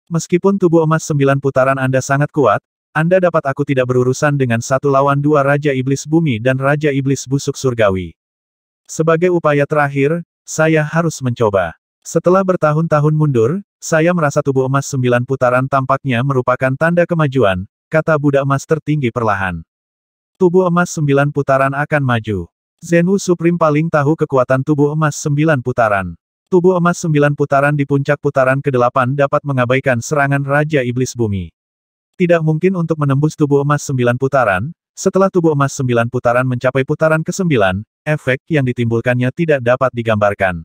Meskipun tubuh emas 9 putaran Anda sangat kuat, Anda dapat aku tidak berurusan dengan satu lawan dua Raja Iblis Bumi dan Raja Iblis Busuk Surgawi. Sebagai upaya terakhir, saya harus mencoba. Setelah bertahun-tahun mundur, saya merasa tubuh emas 9 putaran tampaknya merupakan tanda kemajuan, kata Buddha emas tertinggi perlahan. Tubuh emas 9 putaran akan maju. Zenwu Supreme paling tahu kekuatan tubuh emas 9 putaran. Tubuh emas 9 putaran di puncak putaran ke-8 dapat mengabaikan serangan Raja Iblis Bumi. Tidak mungkin untuk menembus tubuh emas 9 putaran, setelah tubuh emas 9 putaran mencapai putaran ke-9, efek yang ditimbulkannya tidak dapat digambarkan.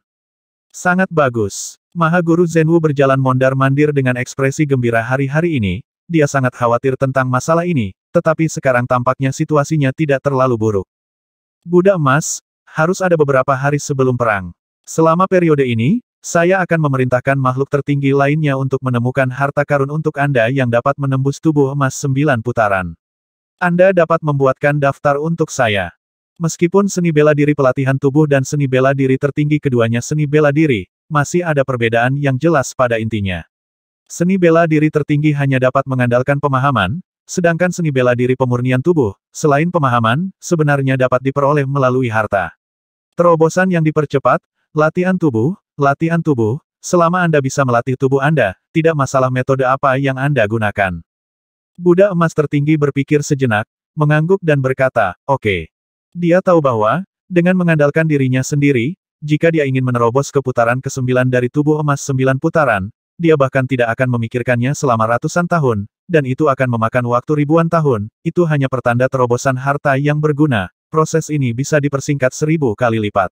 Sangat bagus. Mahaguru Zenwu berjalan mondar-mandir dengan ekspresi gembira hari-hari ini, dia sangat khawatir tentang masalah ini, tetapi sekarang tampaknya situasinya tidak terlalu buruk. Buddha emas, harus ada beberapa hari sebelum perang. Selama periode ini, saya akan memerintahkan makhluk tertinggi lainnya untuk menemukan harta karun untuk Anda yang dapat menembus tubuh emas 9 putaran. Anda dapat membuatkan daftar untuk saya. Meskipun seni bela diri pelatihan tubuh dan seni bela diri tertinggi keduanya seni bela diri, masih ada perbedaan yang jelas pada intinya. Seni bela diri tertinggi hanya dapat mengandalkan pemahaman, sedangkan seni bela diri pemurnian tubuh, selain pemahaman, sebenarnya dapat diperoleh melalui harta. Terobosan yang dipercepat, latihan tubuh, selama Anda bisa melatih tubuh Anda, tidak masalah metode apa yang Anda gunakan. Buddha emas tertinggi berpikir sejenak, mengangguk dan berkata, oke. Dia tahu bahwa, dengan mengandalkan dirinya sendiri, jika dia ingin menerobos ke putaran ke-9 dari tubuh emas 9 putaran, dia bahkan tidak akan memikirkannya selama ratusan tahun, dan itu akan memakan waktu ribuan tahun, itu hanya pertanda terobosan harta yang berguna, proses ini bisa dipersingkat 1000 kali lipat.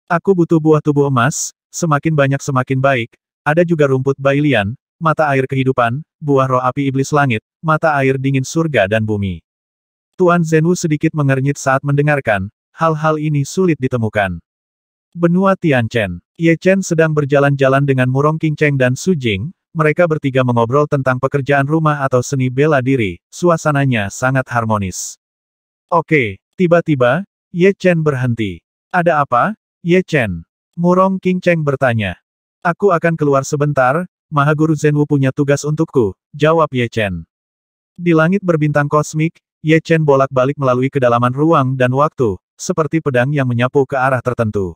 Aku butuh buah tubuh emas, semakin banyak semakin baik, ada juga rumput Bailian, mata air kehidupan, buah roh api iblis langit, mata air dingin surga dan bumi. Tuan Zenwu sedikit mengernyit saat mendengarkan, hal-hal ini sulit ditemukan. Benua Tianchen. Ye Chen sedang berjalan-jalan dengan Murong Qingcheng dan Su Jing, mereka bertiga mengobrol tentang pekerjaan rumah atau seni bela diri, suasananya sangat harmonis. Oke, tiba-tiba, Ye Chen berhenti. Ada apa? Ye Chen. Murong Qingcheng bertanya. Aku akan keluar sebentar, Mahaguru Zenwu punya tugas untukku, jawab Ye Chen. Di langit berbintang kosmik, Ye Chen bolak-balik melalui kedalaman ruang dan waktu, seperti pedang yang menyapu ke arah tertentu.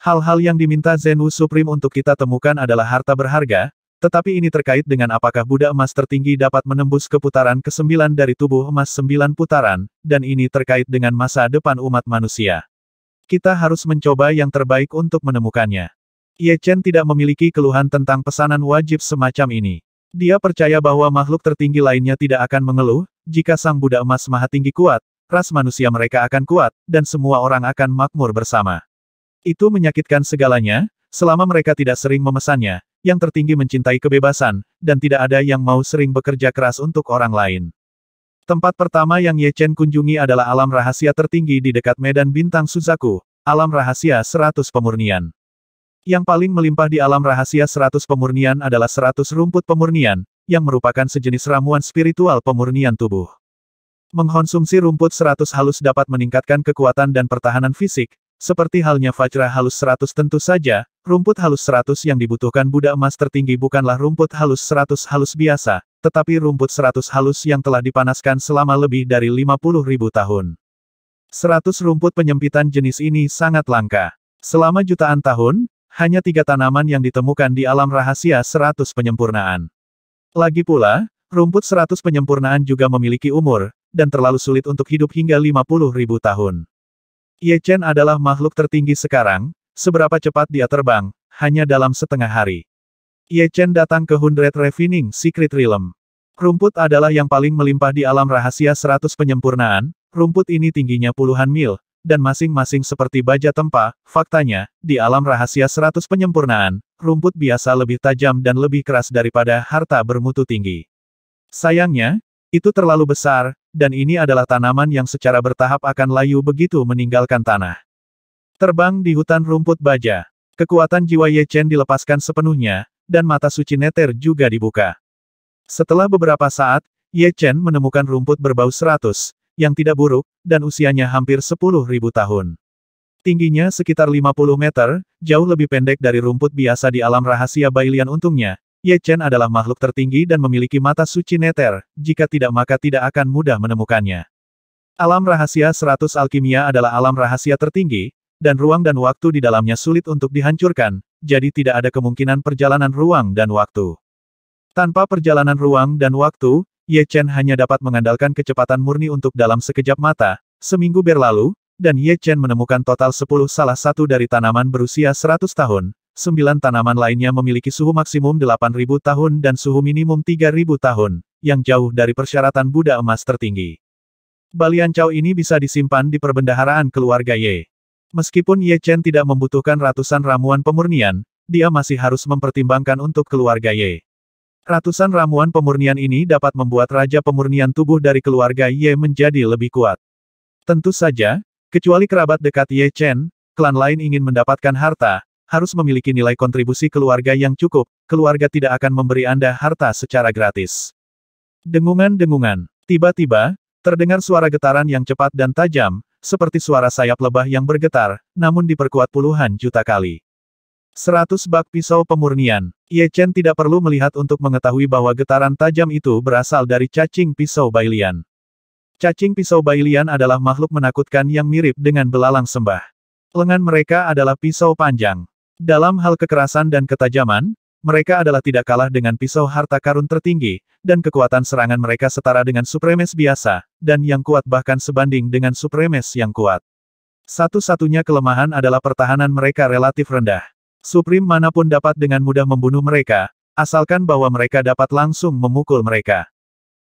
Hal-hal yang diminta Zenwu Supreme untuk kita temukan adalah harta berharga, tetapi ini terkait dengan apakah Buddha emas tertinggi dapat menembus ke putaran ke-9 dari tubuh emas 9 putaran, dan ini terkait dengan masa depan umat manusia. Kita harus mencoba yang terbaik untuk menemukannya. Ye Chen tidak memiliki keluhan tentang pesanan wajib semacam ini. Dia percaya bahwa makhluk tertinggi lainnya tidak akan mengeluh, jika Sang Buddha emas maha tinggi kuat, ras manusia mereka akan kuat, dan semua orang akan makmur bersama. Itu menyakitkan segalanya, selama mereka tidak sering memesannya, yang tertinggi mencintai kebebasan, dan tidak ada yang mau sering bekerja keras untuk orang lain. Tempat pertama yang Ye Chen kunjungi adalah alam rahasia tertinggi di dekat medan bintang Suzaku, alam rahasia 100 pemurnian. Yang paling melimpah di alam rahasia 100 pemurnian adalah 100 rumput pemurnian, yang merupakan sejenis ramuan spiritual pemurnian tubuh. Mengkonsumsi rumput 100 halus dapat meningkatkan kekuatan dan pertahanan fisik, seperti halnya Vajra halus 100 tentu saja, rumput halus 100 yang dibutuhkan Buddha emas tertinggi bukanlah rumput halus 100 halus biasa, tetapi rumput 100 halus yang telah dipanaskan selama lebih dari 50.000 tahun. 100 rumput penyempitan jenis ini sangat langka. Selama jutaan tahun, hanya 3 tanaman yang ditemukan di alam rahasia 100 penyempurnaan. Lagi pula, rumput 100 penyempurnaan juga memiliki umur, dan terlalu sulit untuk hidup hingga 50.000 tahun. Ye Chen adalah makhluk tertinggi sekarang, seberapa cepat dia terbang, hanya dalam setengah hari. Ye Chen datang ke 100 Refining Secret Realm. Rumput adalah yang paling melimpah di alam rahasia 100 penyempurnaan, rumput ini tingginya puluhan mil, dan masing-masing seperti baja tempa, faktanya, di alam rahasia 100 penyempurnaan, rumput biasa lebih tajam dan lebih keras daripada harta bermutu tinggi. Sayangnya, itu terlalu besar, dan ini adalah tanaman yang secara bertahap akan layu begitu meninggalkan tanah. Terbang di hutan rumput baja. Kekuatan jiwa Ye Chen dilepaskan sepenuhnya, dan mata suci Neter juga dibuka. Setelah beberapa saat, Ye Chen menemukan rumput berbau 100, yang tidak buruk, dan usianya hampir 10.000 tahun. Tingginya sekitar 50 meter, jauh lebih pendek dari rumput biasa di alam rahasia Bailian untungnya, Ye Chen adalah makhluk tertinggi dan memiliki mata suci neter, jika tidak maka tidak akan mudah menemukannya. Alam rahasia 100 alkimia adalah alam rahasia tertinggi, dan ruang dan waktu di dalamnya sulit untuk dihancurkan, jadi tidak ada kemungkinan perjalanan ruang dan waktu. Tanpa perjalanan ruang dan waktu, Ye Chen hanya dapat mengandalkan kecepatan murni untuk dalam sekejap mata. Seminggu berlalu, dan Ye Chen menemukan total 10 salah satu dari tanaman berusia 100 tahun. 9 tanaman lainnya memiliki suhu maksimum 8.000 tahun dan suhu minimum 3.000 tahun, yang jauh dari persyaratan Buddha emas tertinggi. Balian Cao ini bisa disimpan di perbendaharaan keluarga Ye. Meskipun Ye Chen tidak membutuhkan ratusan ramuan pemurnian, dia masih harus mempertimbangkan untuk keluarga Ye. Ratusan ramuan pemurnian ini dapat membuat Raja Pemurnian Tubuh dari keluarga Ye menjadi lebih kuat. Tentu saja, kecuali kerabat dekat Ye Chen, klan lain ingin mendapatkan harta, harus memiliki nilai kontribusi keluarga yang cukup, keluarga tidak akan memberi Anda harta secara gratis. Dengungan-dengungan. Tiba-tiba, terdengar suara getaran yang cepat dan tajam, seperti suara sayap lebah yang bergetar, namun diperkuat puluhan juta kali. 100 bak pisau pemurnian. Ye Chen tidak perlu melihat untuk mengetahui bahwa getaran tajam itu berasal dari cacing pisau Bailian. Cacing pisau Bailian adalah makhluk menakutkan yang mirip dengan belalang sembah. Lengan mereka adalah pisau panjang. Dalam hal kekerasan dan ketajaman, mereka adalah tidak kalah dengan pisau harta karun tertinggi, dan kekuatan serangan mereka setara dengan Supremes biasa, dan yang kuat bahkan sebanding dengan Supremes yang kuat. Satu-satunya kelemahan adalah pertahanan mereka relatif rendah. Supreme manapun dapat dengan mudah membunuh mereka, asalkan bahwa mereka dapat langsung memukul mereka.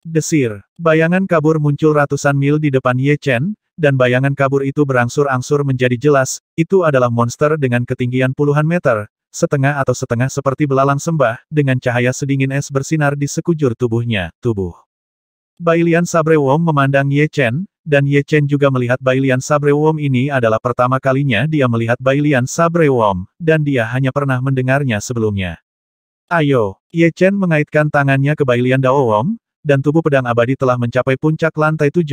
Desir. Bayangan kabur muncul ratusan mil di depan Ye Chen, dan bayangan kabur itu berangsur-angsur menjadi jelas, itu adalah monster dengan ketinggian puluhan meter, setengah atau setengah seperti belalang sembah, dengan cahaya sedingin es bersinar di sekujur tubuhnya, Bailian Sabre Wom memandang Ye Chen, dan Ye Chen juga melihat Bailian Sabre Wom ini adalah pertama kalinya dia melihat Bailian Sabre Wom, dan dia hanya pernah mendengarnya sebelumnya. Ayo, Ye Chen mengaitkan tangannya ke Bailian Dao Wom, dan tubuh pedang abadi telah mencapai puncak lantai 7.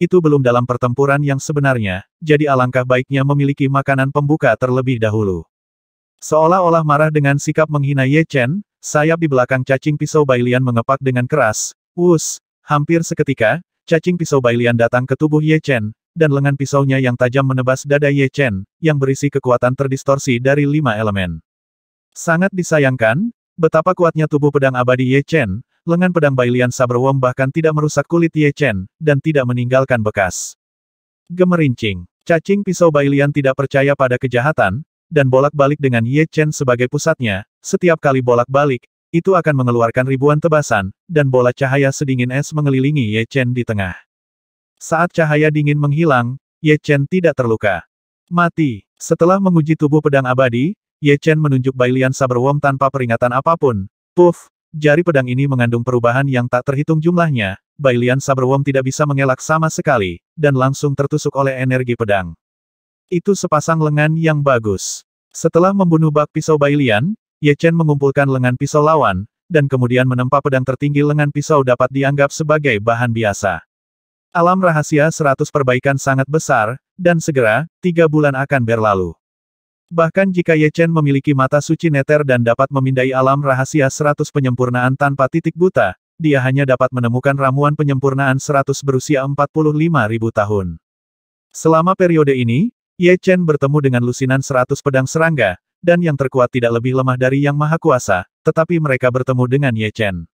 Itu belum dalam pertempuran yang sebenarnya, jadi alangkah baiknya memiliki makanan pembuka terlebih dahulu. Seolah-olah marah dengan sikap menghina Ye Chen, sayap di belakang cacing pisau Bailian mengepak dengan keras. Wus! Hampir seketika, cacing pisau Bailian datang ke tubuh Ye Chen, dan lengan pisaunya yang tajam menebas dada Ye Chen, yang berisi kekuatan terdistorsi dari 5 elemen. Sangat disayangkan, betapa kuatnya tubuh pedang abadi Ye Chen. Lengan pedang Bailian Sabre Wom bahkan tidak merusak kulit Ye Chen, dan tidak meninggalkan bekas. Gemerincing. Cacing pisau Bailian tidak percaya pada kejahatan, dan bolak-balik dengan Ye Chen sebagai pusatnya, setiap kali bolak-balik, itu akan mengeluarkan ribuan tebasan, dan bola cahaya sedingin es mengelilingi Ye Chen di tengah. Saat cahaya dingin menghilang, Ye Chen tidak terluka. Mati. Setelah menguji tubuh pedang abadi, Ye Chen menunjuk Bailian Sabre Wom tanpa peringatan apapun. Puff! Jari pedang ini mengandung perubahan yang tak terhitung jumlahnya, Bailian Sabre Wom tidak bisa mengelak sama sekali, dan langsung tertusuk oleh energi pedang. Itu sepasang lengan yang bagus. Setelah membunuh bak pisau Bailian, Ye Chen mengumpulkan lengan pisau lawan, dan kemudian menempa pedang tertinggi lengan pisau dapat dianggap sebagai bahan biasa. Alam rahasia 100 perbaikan sangat besar, dan segera, 3 bulan akan berlalu. Bahkan jika Ye Chen memiliki mata suci neter dan dapat memindai alam rahasia 100 penyempurnaan tanpa titik buta, dia hanya dapat menemukan ramuan penyempurnaan 100 berusia 45.000 tahun. Selama periode ini, Ye Chen bertemu dengan lusinan 100 pedang serangga, dan yang terkuat tidak lebih lemah dari Yang Maha Kuasa, tetapi mereka bertemu dengan Ye Chen.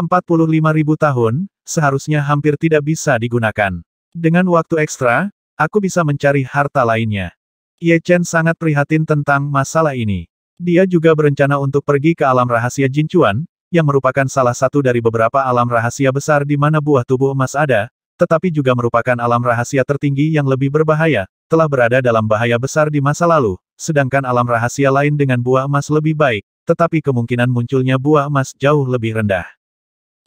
45.000 tahun, seharusnya hampir tidak bisa digunakan. Dengan waktu ekstra, aku bisa mencari harta lainnya. Ye Chen sangat prihatin tentang masalah ini. Dia juga berencana untuk pergi ke alam rahasia Jinchuan, yang merupakan salah satu dari beberapa alam rahasia besar di mana buah tubuh emas ada, tetapi juga merupakan alam rahasia tertinggi yang lebih berbahaya, telah berada dalam bahaya besar di masa lalu, sedangkan alam rahasia lain dengan buah emas lebih baik, tetapi kemungkinan munculnya buah emas jauh lebih rendah.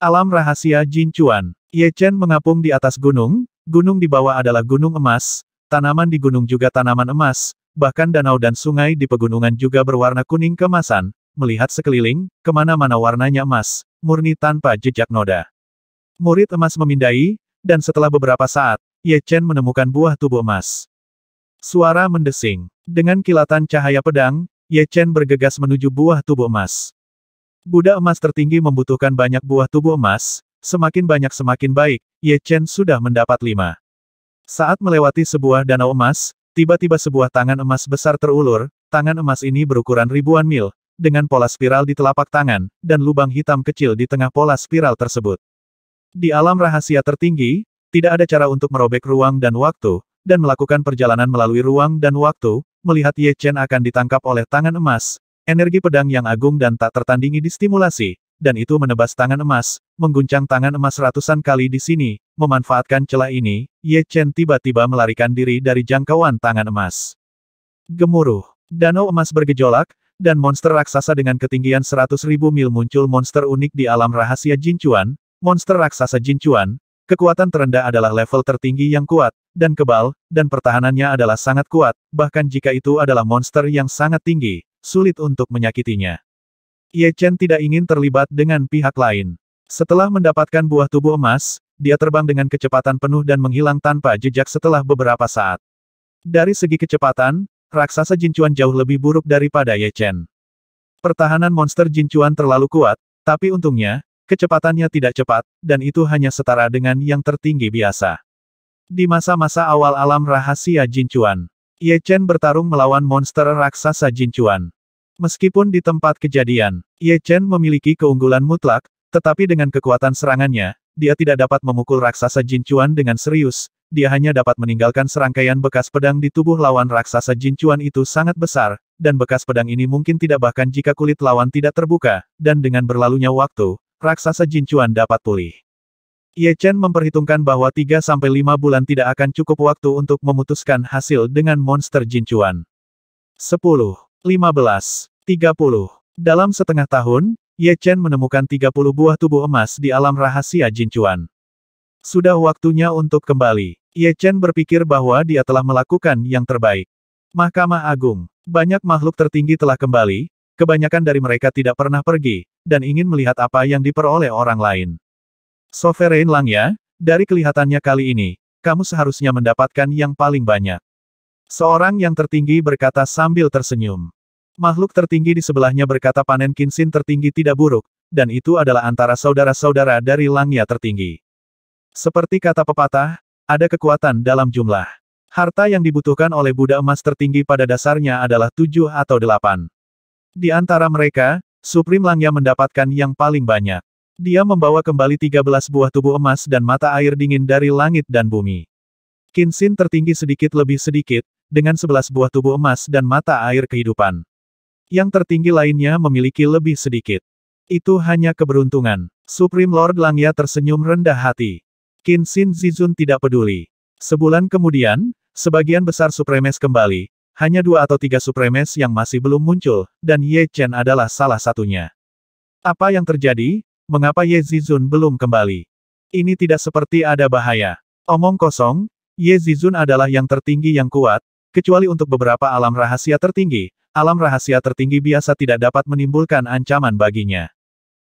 Alam rahasia Jinchuan. Ye Chen mengapung di atas gunung, gunung di bawah adalah gunung emas, tanaman di gunung juga tanaman emas, bahkan danau dan sungai di pegunungan juga berwarna kuning keemasan, melihat sekeliling, kemana-mana warnanya emas, murni tanpa jejak noda. Murid emas memindai, dan setelah beberapa saat, Ye Chen menemukan buah tubuh emas. Suara mendesing. Dengan kilatan cahaya pedang, Ye Chen bergegas menuju buah tubuh emas. Budak emas tertinggi membutuhkan banyak buah tubuh emas, semakin banyak semakin baik, Ye Chen sudah mendapat 5. Saat melewati sebuah danau emas, tiba-tiba sebuah tangan emas besar terulur, tangan emas ini berukuran ribuan mil, dengan pola spiral di telapak tangan, dan lubang hitam kecil di tengah pola spiral tersebut. Di alam rahasia tertinggi, tidak ada cara untuk merobek ruang dan waktu, dan melakukan perjalanan melalui ruang dan waktu, melihat Ye Chen akan ditangkap oleh tangan emas, energi pedang yang agung dan tak tertandingi distimulasi, dan itu menebas tangan emas, mengguncang tangan emas ratusan kali di sini, memanfaatkan celah ini, Ye Chen tiba-tiba melarikan diri dari jangkauan tangan emas. Gemuruh. Danau emas bergejolak, dan monster raksasa dengan ketinggian 100.000 mil muncul monster unik di alam rahasia Jinchuan, monster raksasa Jinchuan, kekuatan terendah adalah level tertinggi yang kuat, dan kebal, dan pertahanannya adalah sangat kuat, bahkan jika itu adalah monster yang sangat tinggi, sulit untuk menyakitinya. Ye Chen tidak ingin terlibat dengan pihak lain. Setelah mendapatkan buah tubuh emas, dia terbang dengan kecepatan penuh dan menghilang tanpa jejak setelah beberapa saat. Dari segi kecepatan, raksasa Jinchuan jauh lebih buruk daripada Ye Chen. Pertahanan monster Jinchuan terlalu kuat, tapi untungnya, kecepatannya tidak cepat, dan itu hanya setara dengan yang tertinggi biasa. Di masa-masa awal alam rahasia Jinchuan, Ye Chen bertarung melawan monster raksasa Jinchuan. Meskipun di tempat kejadian, Ye Chen memiliki keunggulan mutlak, tetapi dengan kekuatan serangannya, dia tidak dapat memukul raksasa Jinchuan dengan serius, dia hanya dapat meninggalkan serangkaian bekas pedang di tubuh lawan raksasa Jinchuan itu sangat besar, dan bekas pedang ini mungkin tidak bahkan jika kulit lawan tidak terbuka, dan dengan berlalunya waktu, raksasa Jinchuan dapat pulih. Ye Chen memperhitungkan bahwa 3-5 bulan tidak akan cukup waktu untuk memutuskan hasil dengan monster Jinchuan. 10, 15, 30. Dalam setengah tahun, Ye Chen menemukan 30 buah tubuh emas di alam rahasia Jinchuan. Sudah waktunya untuk kembali. Ye Chen berpikir bahwa dia telah melakukan yang terbaik. Mahkamah Agung. Banyak makhluk tertinggi telah kembali, kebanyakan dari mereka tidak pernah pergi, dan ingin melihat apa yang diperoleh orang lain. Sovereign Langya, dari kelihatannya kali ini, kamu seharusnya mendapatkan yang paling banyak. Seorang yang tertinggi berkata sambil tersenyum. Makhluk tertinggi di sebelahnya berkata panen Qinxin tertinggi tidak buruk, dan itu adalah antara saudara-saudara dari Langya tertinggi. Seperti kata pepatah, ada kekuatan dalam jumlah. Harta yang dibutuhkan oleh budak emas tertinggi pada dasarnya adalah 7 atau 8. Di antara mereka, Supreme Langya mendapatkan yang paling banyak. Dia membawa kembali 13 buah tubuh emas dan mata air dingin dari langit dan bumi. Qinxin tertinggi sedikit lebih sedikit, dengan 11 buah tubuh emas dan mata air kehidupan. Yang tertinggi lainnya memiliki lebih sedikit. Itu hanya keberuntungan. Supreme Lord Langya tersenyum rendah hati. Qinxin Zizun tidak peduli. Sebulan kemudian, sebagian besar Supremes kembali, hanya 2 atau 3 Supremes yang masih belum muncul, dan Ye Chen adalah salah satunya. Apa yang terjadi? Mengapa Ye Zizun belum kembali? Ini tidak seperti ada bahaya. Omong kosong, Ye Zizun adalah yang tertinggi yang kuat, kecuali untuk beberapa alam rahasia tertinggi. Alam rahasia tertinggi biasa tidak dapat menimbulkan ancaman baginya.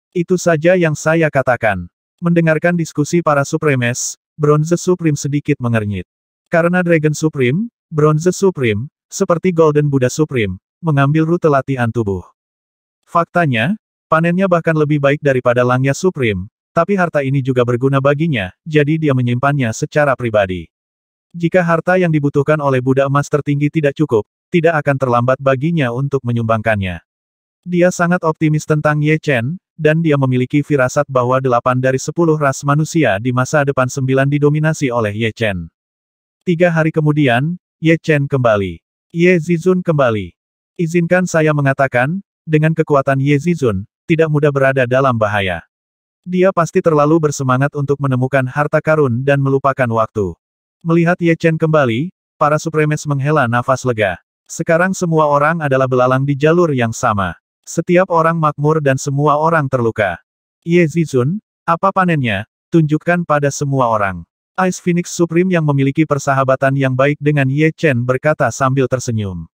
Itu saja yang saya katakan. Mendengarkan diskusi para Supremes, Bronze Supreme sedikit mengernyit. Karena Dragon Supreme, Bronze Supreme, seperti Golden Buddha Supreme, mengambil rute latihan tubuh. Faktanya, panennya bahkan lebih baik daripada Langya Supreme, tapi harta ini juga berguna baginya, jadi dia menyimpannya secara pribadi. Jika harta yang dibutuhkan oleh budak emas tertinggi tidak cukup, tidak akan terlambat baginya untuk menyumbangkannya. Dia sangat optimis tentang Ye Chen, dan dia memiliki firasat bahwa 8 dari 10 ras manusia di masa depan 9 didominasi oleh Ye Chen. 3 hari kemudian, Ye Chen kembali. Ye Zizun kembali. Izinkan saya mengatakan, dengan kekuatan Ye Zizun, tidak mudah berada dalam bahaya. Dia pasti terlalu bersemangat untuk menemukan harta karun dan melupakan waktu. Melihat Ye Chen kembali, para Supremes menghela nafas lega. Sekarang semua orang adalah belalang di jalur yang sama. Setiap orang makmur dan semua orang terluka. Ye Zizun, apa panennya? Tunjukkan pada semua orang. Ice Phoenix Supreme yang memiliki persahabatan yang baik dengan Ye Chen berkata sambil tersenyum.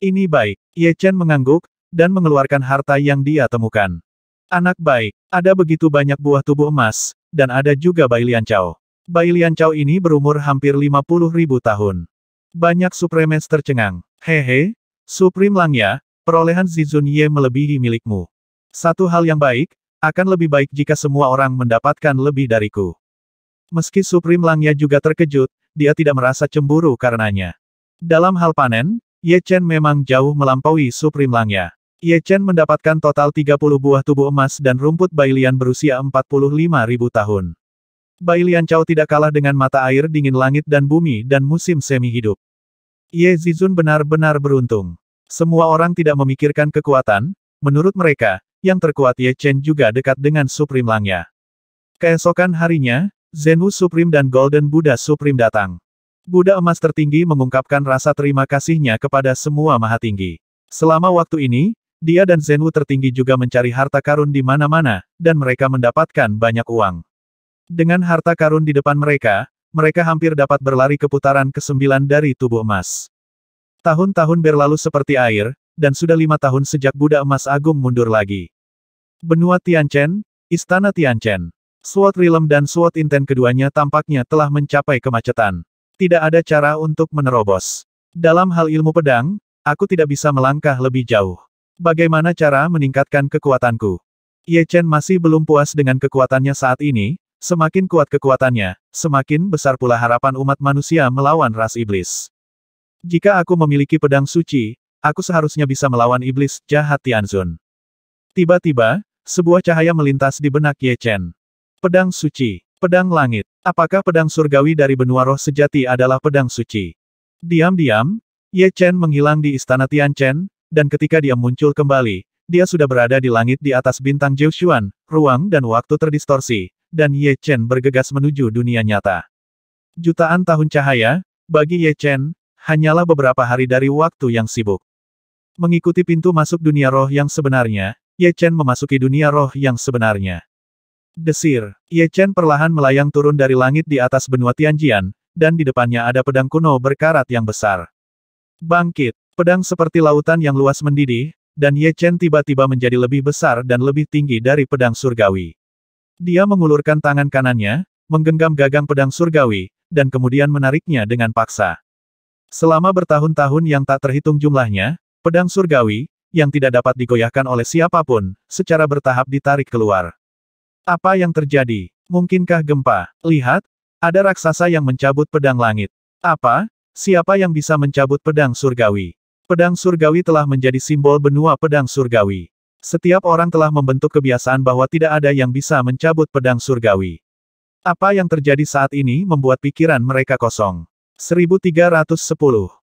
Ini baik. Ye Chen mengangguk, dan mengeluarkan harta yang dia temukan. Anak baik, ada begitu banyak buah tubuh emas, dan ada juga Bai Lianchao. Bai Lianchao ini berumur hampir 50.000 tahun. Banyak Supremes tercengang. Hehe, Supreme Langya, perolehan Zizun Ye melebihi milikmu. Satu hal yang baik, akan lebih baik jika semua orang mendapatkan lebih dariku. Meski Supreme Langya juga terkejut, dia tidak merasa cemburu karenanya. Dalam hal panen, Ye Chen memang jauh melampaui Supreme Langya. Ye Chen mendapatkan total 30 buah tubuh emas dan rumput Bailian berusia 45.000 tahun. Bailian Cao tidak kalah dengan mata air dingin langit dan bumi dan musim semi hidup. Ye Zizun benar-benar beruntung. Semua orang tidak memikirkan kekuatan, menurut mereka, yang terkuat Ye Chen juga dekat dengan Supreme Langya. Keesokan harinya, Zenwu Supreme dan Golden Buddha Supreme datang. Buddha emas tertinggi mengungkapkan rasa terima kasihnya kepada semua Maha Tinggi. Selama waktu ini, dia dan Zenwu tertinggi juga mencari harta karun di mana-mana, dan mereka mendapatkan banyak uang. Dengan harta karun di depan mereka, mereka hampir dapat berlari ke putaran ke-9 dari tubuh emas. Tahun-tahun berlalu seperti air, dan sudah 5 tahun sejak Buddha emas agung mundur lagi. Benua Tianchen, Istana Tianchen. Sword Realm dan Sword Intent keduanya tampaknya telah mencapai kemacetan. Tidak ada cara untuk menerobos. Dalam hal ilmu pedang, aku tidak bisa melangkah lebih jauh. Bagaimana cara meningkatkan kekuatanku? Ye Chen masih belum puas dengan kekuatannya saat ini, semakin kuat kekuatannya, semakin besar pula harapan umat manusia melawan ras iblis. Jika aku memiliki pedang suci, aku seharusnya bisa melawan iblis jahat Tianzun. Tiba-tiba, sebuah cahaya melintas di benak Ye Chen. Pedang suci, pedang langit. Apakah pedang surgawi dari benua roh sejati adalah pedang suci? Diam-diam, Ye Chen menghilang di istana Tianchen, dan ketika dia muncul kembali, dia sudah berada di langit di atas bintang Jiushuan, ruang dan waktu terdistorsi, dan Ye Chen bergegas menuju dunia nyata. Jutaan tahun cahaya, bagi Ye Chen, hanyalah beberapa hari dari waktu yang sibuk. Mengikuti pintu masuk dunia roh yang sebenarnya, Ye Chen memasuki dunia roh yang sebenarnya. Desir, Ye Chen perlahan melayang turun dari langit di atas benua Tianjian, dan di depannya ada pedang kuno berkarat yang besar. Bangkit, pedang seperti lautan yang luas mendidih, dan Ye Chen tiba-tiba menjadi lebih besar dan lebih tinggi dari pedang surgawi. Dia mengulurkan tangan kanannya, menggenggam gagang pedang surgawi, dan kemudian menariknya dengan paksa. Selama bertahun-tahun yang tak terhitung jumlahnya, pedang surgawi, yang tidak dapat digoyahkan oleh siapapun, secara bertahap ditarik keluar. Apa yang terjadi? Mungkinkah gempa? Lihat, ada raksasa yang mencabut pedang langit. Apa? Siapa yang bisa mencabut pedang surgawi? Pedang surgawi telah menjadi simbol benua pedang surgawi. Setiap orang telah membentuk kebiasaan bahwa tidak ada yang bisa mencabut pedang surgawi. Apa yang terjadi saat ini membuat pikiran mereka kosong. 1310